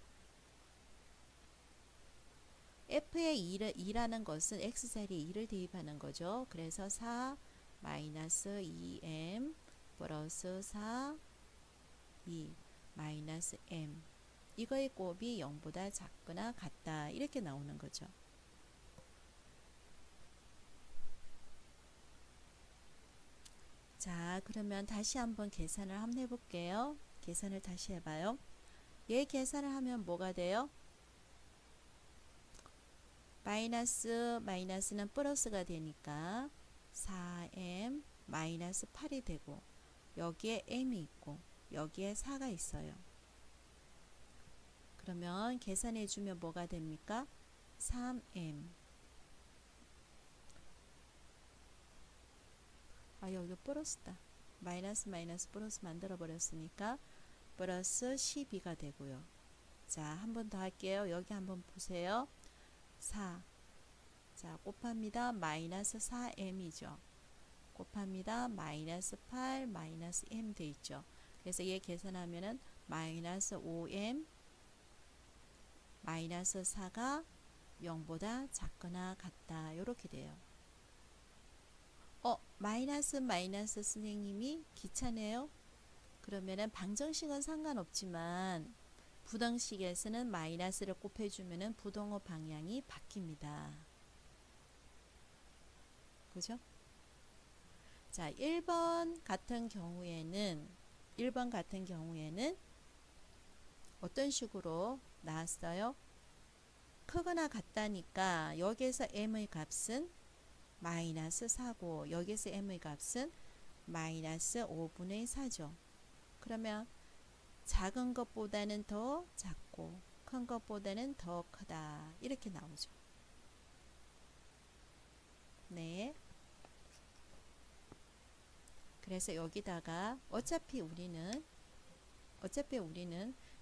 S1: f의 2라는 것은 x자리에 2를 대입하는 거죠. 그래서 4 마이너스 2m 플러스 4 2 마이너스 m. 이거의 곱이 0보다 작거나 같다. 이렇게 나오는 거죠. 자, 그러면 다시 한번 계산을 한번 해볼게요. 계산을 다시 해봐요. 얘 계산을 하면 뭐가 돼요? 마이너스는 플러스가 되니까 4m 마이너스 8이 되고 여기에 m이 있고 여기에 4가 있어요. 그러면 계산해 주면 뭐가 됩니까? 3m. 여기 플러스다. 마이너스 플러스 만들어 버렸으니까 플러스 12가 되고요. 자, 한 번 더 할게요. 여기 한번 보세요. 4. 자, 곱합니다. 마이너스 4m이죠. 곱합니다. 마이너스 8 마이너스 m 돼 있죠. 그래서 얘 계산하면은 마이너스 5m 마이너스 4가 0보다 작거나 같다. 이렇게 돼요. 마이너스 선생님이 귀찮네요. 그러면은 방정식은 상관없지만 부등식에서는 마이너스를 곱해주면은 부등호 방향이 바뀝니다. 그죠? 자, 1번 같은 경우에는 어떤 식으로 나왔어요? 크거나 같다니까 여기에서 m의 값은 마이너스 4고 여기서 m의 값은 마이너스 5분의 4죠. 그러면 작은 것보다는 더 작고 큰 것보다는 더 크다. 이렇게 나오죠. 네. 그래서 여기다가 어차피 우리는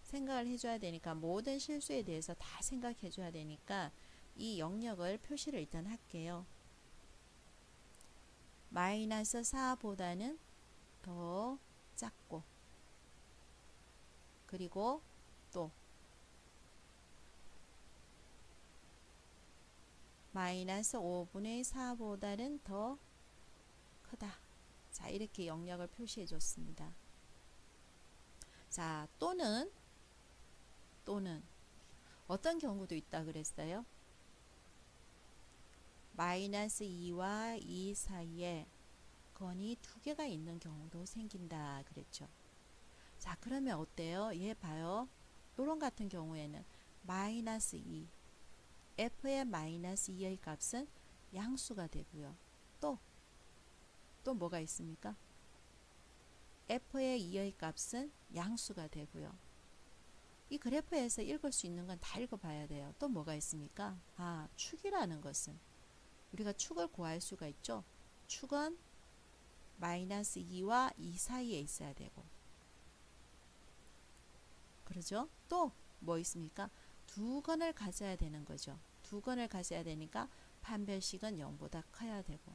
S1: 생각을 해줘야 되니까 모든 실수에 대해서 다 생각해 줘야 되니까 이 영역을 표시를 일단 할게요. 마이너스 4보다는 더 작고 그리고 또 마이너스 5분의 4보다는 더 크다. 자, 이렇게 영역을 표시해 줬습니다. 자, 또는 어떤 경우도 있다 그랬어요? 마이너스 2와 2 사이에 건이 두 개가 있는 경우도 생긴다 그랬죠. 자, 그러면 어때요? 얘 봐요. 요런 같은 경우에는 마이너스 2 f의 마이너스 2의 값은 양수가 되고요. 또 뭐가 있습니까? f의 2의 값은 양수가 되고요. 이 그래프에서 읽을 수 있는 건 다 읽어봐야 돼요. 또 뭐가 있습니까? 축이라는 것은 우리가 축을 구할 수가 있죠. 축은 마이너스 2와 2 사이에 있어야 되고 그러죠? 또 뭐 있습니까? 두 건을 가져야 되는 거죠. 두 건을 가져야 되니까 판별식은 0보다 커야 되고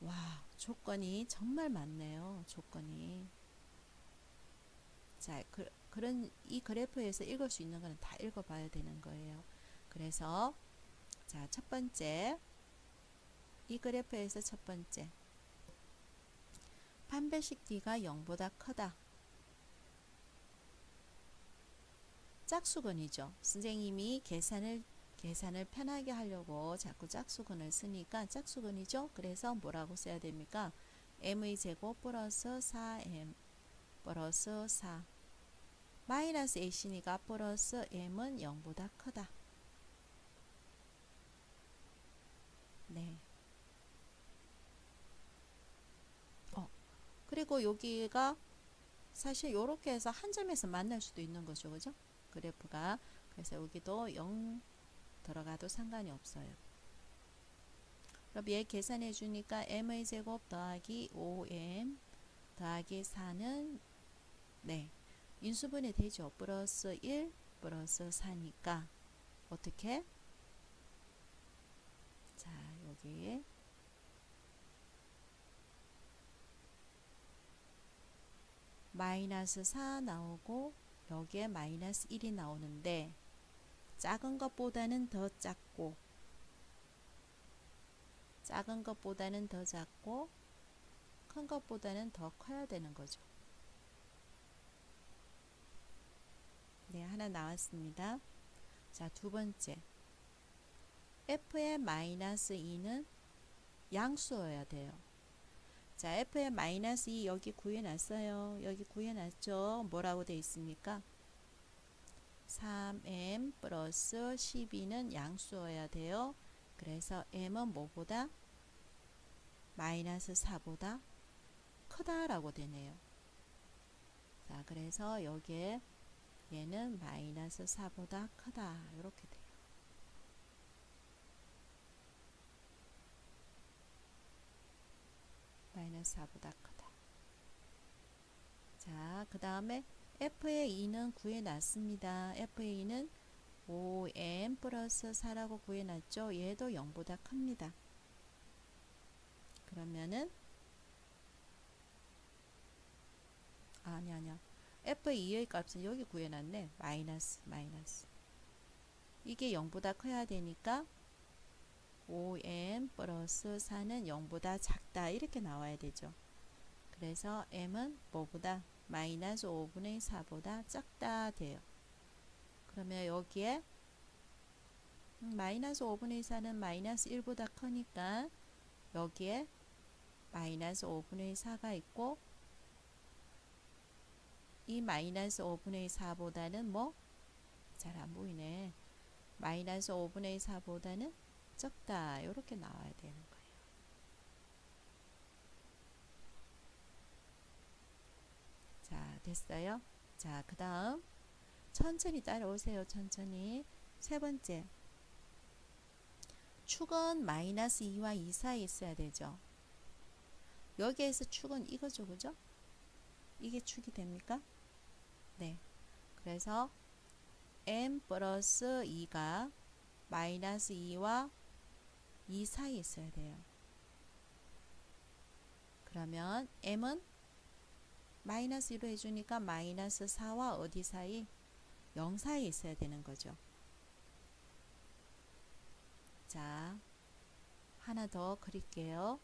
S1: 와, 조건이 정말 많네요. 조건이. 자, 그런 이 그래프에서 읽을 수 있는 거는 다 읽어봐야 되는 거예요. 그래서 자, 첫 번째 이 그래프에서 첫 번째 판별식 D가 0보다 크다. 짝수근이죠. 선생님이 계산을 편하게 하려고 자꾸 짝수근을 쓰니까 짝수근이죠. 그래서 뭐라고 써야 됩니까? m의 제곱 플러스 4m 플러스 4 마이너스 ac니까 플러스 m은 0보다 크다. 네. 그리고 여기가 사실 이렇게 해서 한 점에서 만날 수도 있는 거죠. 그죠? 그래프가. 그래서 여기도 0 들어가도 상관이 없어요. 그럼 얘 계산해 주니까 m의 제곱 더하기 5m 더하기 4는 네, 인수분해 되죠. 플러스 1 플러스 4니까 어떻게? 자, 여기 마이너스 4 나오고 여기에 마이너스 1이 나오는데 작은 것보다는 더 작고 작은 것보다는 더 작고 큰 것보다는 더 커야 되는 거죠. 네, 하나 나왔습니다. 자, 두 번째. f의 마이너스 2는 양수여야 돼요. 자, f의 마이너스 2 여기 구해놨어요. 여기 구해놨죠. 뭐라고 되어 있습니까? 3m 플러스 12는 양수여야 돼요. 그래서 m은 뭐보다? 마이너스 4보다 크다라고 되네요. 자, 그래서 여기에 얘는 마이너스 4보다 크다. 이렇게 돼요. 마이너스 4보다 크다. 자, 그 다음에 f의 2는 구해놨습니다. f의 2는 5m 플러스 4라고 구해놨죠. 얘도 0보다 큽니다. 그러면은 아니야. f의 2의 값은 여기 구해놨네. 마이너스. 이게 0보다 커야 되니까 5m 플러스 4는 0보다 작다. 이렇게 나와야 되죠. 그래서 m은 뭐보다? 마이너스 5분의 4보다 작다 돼요. 그러면 여기에 마이너스 5분의 4는 마이너스 1보다 크니까 여기에 마이너스 5분의 4가 있고 이 마이너스 5분의 4보다는 뭐? 잘 안 보이네. 마이너스 5분의 4보다는 적다. 이렇게 나와야 되는 거예요. 자, 됐어요? 자, 그 다음 천천히 따라오세요. 천천히. 세 번째. 축은 마이너스 2와 2 사이에 있어야 되죠. 여기에서 축은 이거죠. 그죠? 이게 축이 됩니까? 네. 그래서 m 플러스 2가 마이너스 2와 2 사이에 있어야 돼요. 그러면 m은 마이너스 1로 해주니까 마이너스 4와 어디 사이? 0 사이에 있어야 되는 거죠. 자, 하나 더 그릴게요.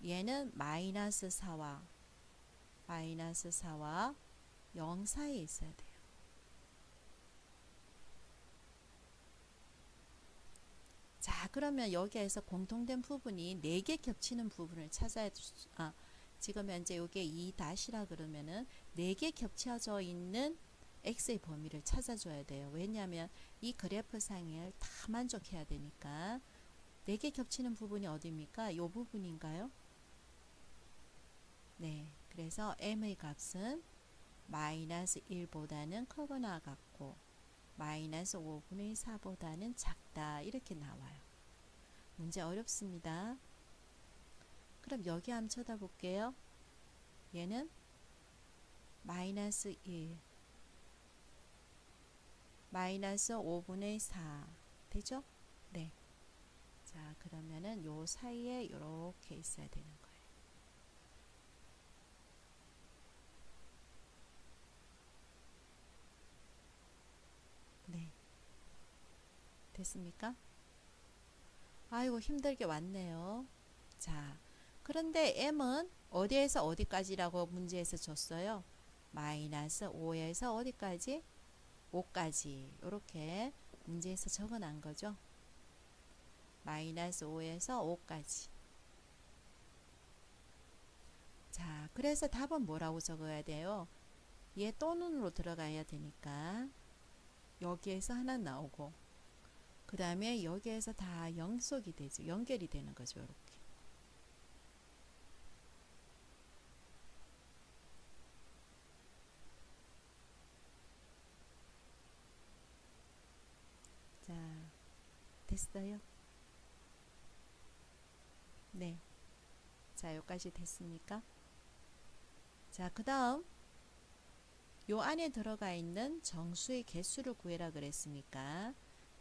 S1: 얘는 마이너스 4와 0 사이에 있어야 돼요. 자, 그러면 여기에서 공통된 부분이 4개 겹치는 부분을 찾아야 지금 현재 이게 2-라 그러면은 4개 겹쳐져 있는 x의 범위를 찾아줘야 돼요. 왜냐하면 이 그래프 상을 다 만족해야 되니까. 4개 겹치는 부분이 어디입니까? 이 부분인가요? 네, 그래서 m의 값은 마이너스 1보다는 크거나 같고 마이너스 5분의 4보다는 작다. 이렇게 나와요. 문제 어렵습니다. 그럼 여기 한번 쳐다볼게요. 얘는 마이너스 1 마이너스 5분의 4 되죠? 네. 자, 그러면은 요 사이에 이렇게 있어야 되는 거예요. 네. 됐습니까? 아이고, 힘들게 왔네요. 자, 그런데 m은 어디에서 어디까지라고 문제에서 줬어요? 마이너스 5에서 어디까지? 5까지. 이렇게 문제에서 적어 놓은 거죠. 마이너스 5에서 5까지. 자, 그래서 답은 뭐라고 적어야 돼요? 얘 또는으로 들어가야 되니까 여기에서 하나 나오고 그 다음에 여기에서 다 영속이 되죠. 연결이 되는 거죠. 이렇게. 자, 됐어요? 네. 자, 여기까지 됐습니까? 자, 그 다음 요 안에 들어가 있는 정수의 개수를 구해라 그랬으니까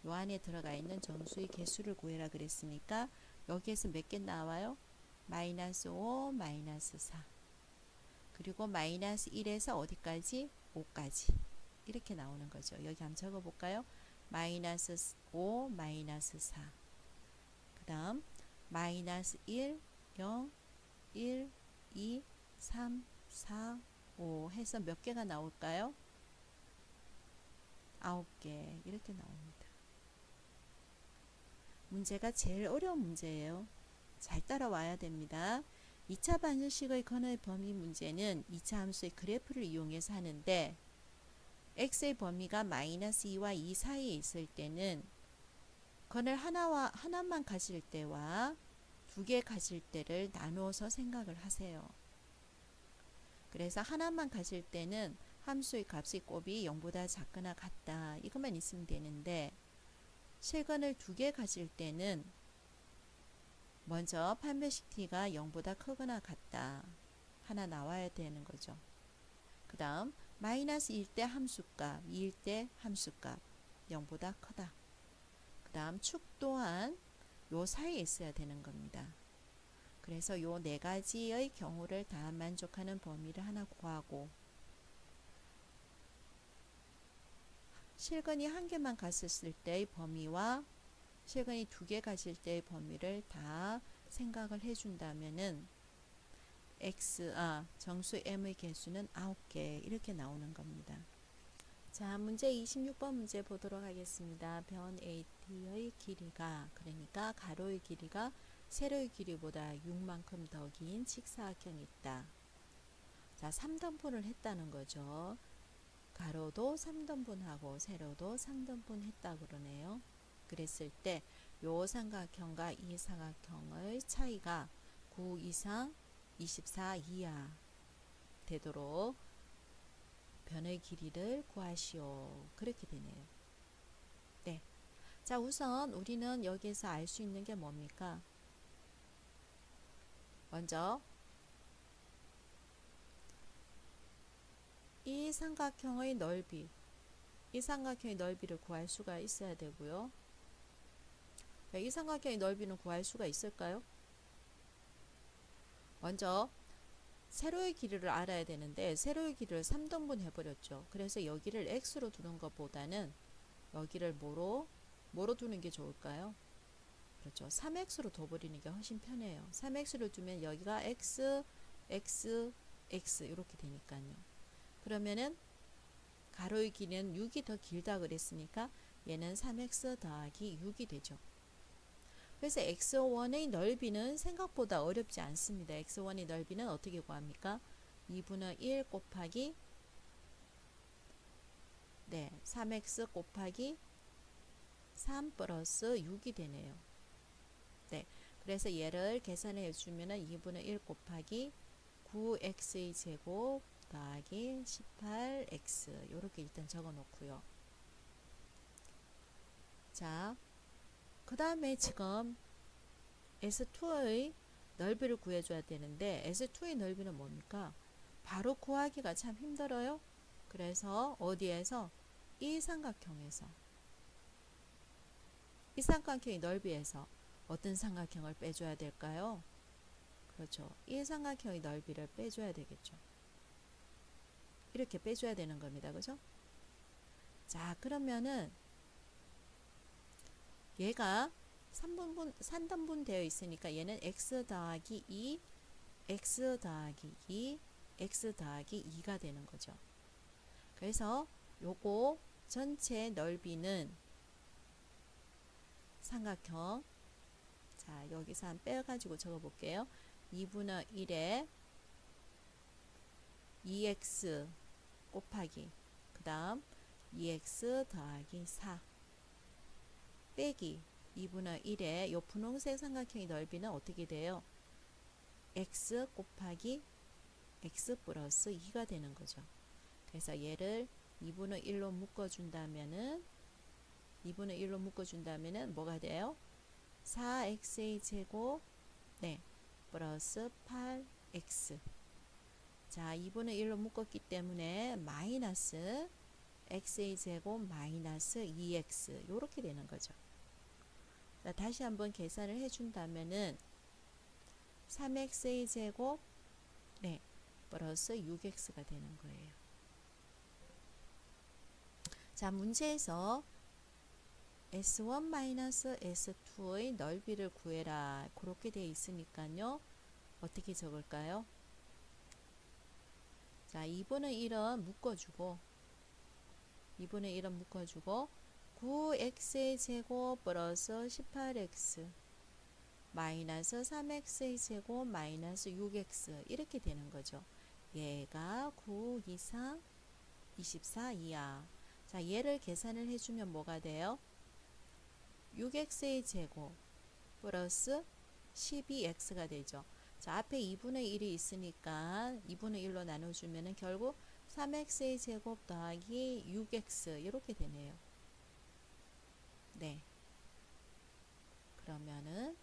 S1: 요 안에 들어가 있는 정수의 개수를 구해라 그랬으니까 여기에서 몇 개 나와요? 마이너스 5, 마이너스 4 그리고 마이너스 1에서 어디까지? 5까지 이렇게 나오는 거죠. 여기 한번 적어 볼까요? 마이너스 5, 마이너스 4 그 다음 마이너스 1, 0, 1, 2, 3, 4, 5 해서 몇 개가 나올까요? 9개 이렇게 나옵니다. 문제가 제일 어려운 문제예요. 잘 따라와야 됩니다. 2차 방정식의 근의 범위 문제는 2차 함수의 그래프를 이용해서 하는데 x의 범위가 마이너스 2와 2 사이에 있을 때는 근을 하나만 가질 때와 두 개 가질 때를 나누어서 생각을 하세요. 그래서 하나만 가질 때는 함수의 값의 곱이 0보다 작거나 같다 이것만 있으면 되는데 실근을 두 개 가질 때는 먼저 판별식 t가 0보다 크거나 같다 하나 나와야 되는 거죠. 그 다음 마이너스 1일 때 함수값 2일 때 함수값 0보다 크다. 그 다음 축 또한 요 사이에 있어야 되는 겁니다. 그래서 요 네 가지의 경우를 다 만족하는 범위를 하나 구하고 실근이 한 개만 갔을 때의 범위와 실근이 두 개 가질 때의 범위를 다 생각을 해준다면은 정수 m의 개수는 9개 이렇게 나오는 겁니다. 자, 문제 26번 문제 보도록 하겠습니다. 변 AT의 길이가 그러니까 가로의 길이가 세로의 길이보다 6만큼 더 긴 직사각형이 있다. 자, 3등분을 했다는 거죠. 가로도 3등분하고 세로도 3등분 했다 그러네요. 그랬을 때 요 삼각형과 이 삼각형의 차이가 9 이상 24 이하 되도록 변의 길이를 구하시오. 그렇게 되네요. 네. 자, 우선 우리는 여기에서 알 수 있는 게 뭡니까? 먼저 이 삼각형의 넓이, 이 삼각형의 넓이를 구할 수가 있어야 되고요. 이 삼각형의 넓이는 구할 수가 있을까요? 먼저 세로의 길이를 알아야 되는데 세로의 길이를 3등분 해버렸죠. 그래서 여기를 x로 두는 것보다는 여기를 뭐로 두는 게 좋을까요? 그렇죠. 3x로 둬버리는 게 훨씬 편해요. 3x를 두면 여기가 x, x, x 이렇게 되니까요. 그러면은 가로의 길이는 6이 더 길다 그랬으니까 얘는 3x 더하기 6이 되죠. 그래서 x1의 넓이는 생각보다 어렵지 않습니다. x1의 넓이는 어떻게 구합니까? 2분의 1 곱하기 3x 곱하기 3 플러스 6이 되네요. 네, 그래서 얘를 계산해 주면 2분의 1 곱하기 9x의 제곱 더하기 18x 이렇게 일단 적어 놓고요. 자, 그 다음에 지금 S2의 넓이를 구해줘야 되는데 S2의 넓이는 뭡니까? 바로 구하기가 참 힘들어요. 그래서 어디에서? 이 삼각형에서 이 삼각형의 넓이에서 어떤 삼각형을 빼줘야 될까요? 그렇죠. 이 삼각형의 넓이를 빼줘야 되겠죠. 이렇게 빼줘야 되는 겁니다. 그죠? 자, 그러면은 얘가 3등분 되어 있으니까 얘는 x 더하기 2, x 더하기 2, x 더하기 2가 되는 거죠. 그래서 요거 전체 넓이는 삼각형, 자 여기서 한 빼가지고 적어볼게요. 2분의 1에 2x 곱하기 그 다음 2x 더하기 4 빼기 2분의 1에 요 분홍색 삼각형의 넓이는 어떻게 돼요? x 곱하기 x 플러스 2가 되는 거죠. 그래서 얘를 2분의 1로 묶어준다면은 뭐가 돼요? 4x의 제곱 플러스 8x. 자, 2분의 1로 묶었기 때문에 마이너스 x의 제곱 마이너스 2x 요렇게 되는 거죠. 자, 다시 한번 계산을 해준다면은 3x의 제곱 네, 플러스 6x가 되는 거예요. 자, 문제에서 S1-S2의 넓이를 구해라 그렇게 되어 있으니까요. 어떻게 적을까요? 자, 2분의 1은 묶어주고 9x의 제곱 플러스 18x 마이너스 3x의 제곱 마이너스 6x 이렇게 되는 거죠. 얘가 9 이상 24 이하. 자, 얘를 계산을 해주면 뭐가 돼요? 6x의 제곱 플러스 12x가 되죠. 자, 앞에 2분의 1이 있으니까 2분의 1로 나눠주면 결국 3x의 제곱 더하기 6x 이렇게 되네요. 네. 그러면은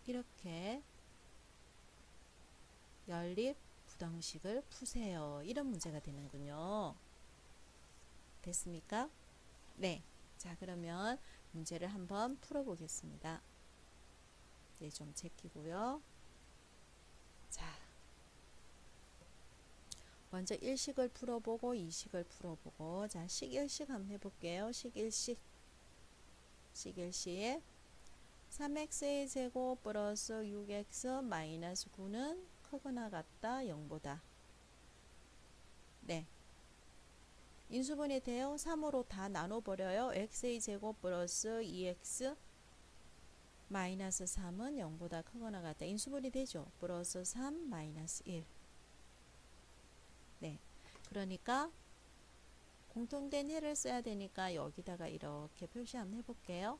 S1: 이렇게 연립 부등식을 푸세요. 이런 문제가 되는군요. 됐습니까? 네. 자, 그러면 문제를 한번 풀어보겠습니다. 네, 좀 제끼고요. 자, 먼저 1식을 풀어보고 2식을 풀어보고 자, 식 1식 한번 해볼게요. 식 1식 3x의 제곱 플러스 6x 마이너스 9는 크거나 같다 0보다. 네. 인수분해 돼요. 3으로 다 나눠버려요. x의 제곱 플러스 2x 마이너스 3은 0보다 크거나 같다. 인수분해 되죠. 플러스 3 마이너스 1. 네. 그러니까 공통된 해를 써야 되니까 여기다가 이렇게 표시 한번 해볼게요.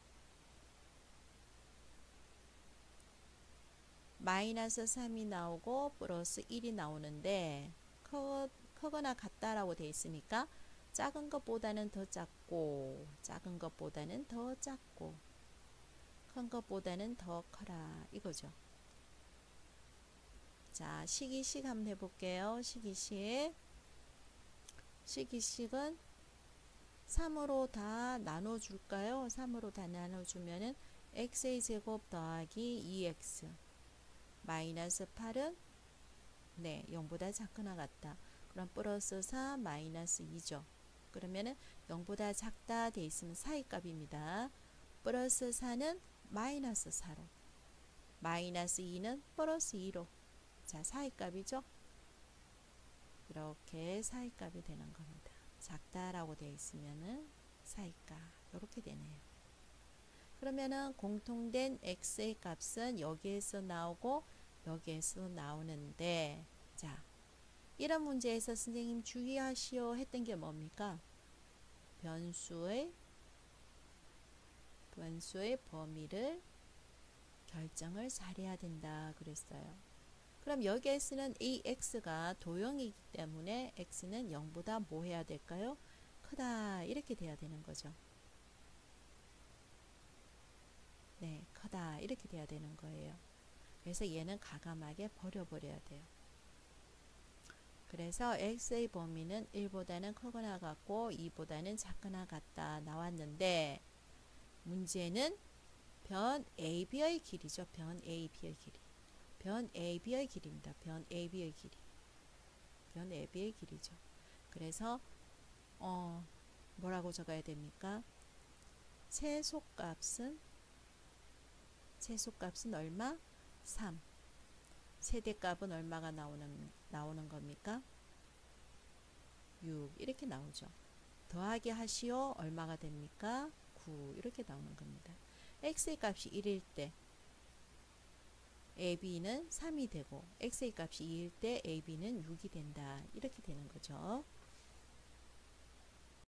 S1: 마이너스 3이 나오고 플러스 1이 나오는데 크거나 같다라고 되어 있으니까 작은 것보다는 더 작고 작은 것보다는 더 작고 큰 것보다는 더 커라 이거죠. 자, 식이식 한번 해볼게요. 식이식은 3으로 다 나눠줄까요? 3으로 다 나눠주면은 x의 제곱 더하기 2x 마이너스 8은 네, 0보다 작거나 같다. 그럼 플러스 4 마이너스 2죠. 그러면은 0보다 작다 돼 있으면 사이값입니다. 플러스 4는 마이너스 4로 마이너스 2는 플러스 2로 자, 사이값이죠. 이렇게 사이값이 되는 겁니다. 작다라고 되어 있으면은 사이값 이렇게 되네요. 그러면은 공통된 x의 값은 여기에서 나오고 여기에서 나오는데 자, 이런 문제에서 선생님 주의하시오 했던 게 뭡니까? 변수의 범위를 결정을 잘해야 된다 그랬어요. 그럼 여기에 쓰는 이 x가 도형이기 때문에 x는 0보다 뭐 해야 될까요? 크다 이렇게 돼야 되는 거죠. 네, 크다 이렇게 돼야 되는 거예요. 그래서 얘는 과감하게 버려버려야 돼요. 그래서 x의 범위는 1보다는 크거나 같고 2보다는 작거나 같다 나왔는데 문제는 변 AB의 길이죠. 변 AB의 길이. 변 AB의 길이입니다. 변 AB의 길이. 변 AB의 길이죠. 그래서 뭐라고 적어야 됩니까? 최소값은 얼마? 3. 최대값은 얼마가 나오는 겁니까? 6 이렇게 나오죠. 더하기 하시오 얼마가 됩니까? 9 이렇게 나오는 겁니다. x의 값이 1일 때 AB는 3이 되고 x의 값이 2일 때 AB는 6이 된다. 이렇게 되는 거죠.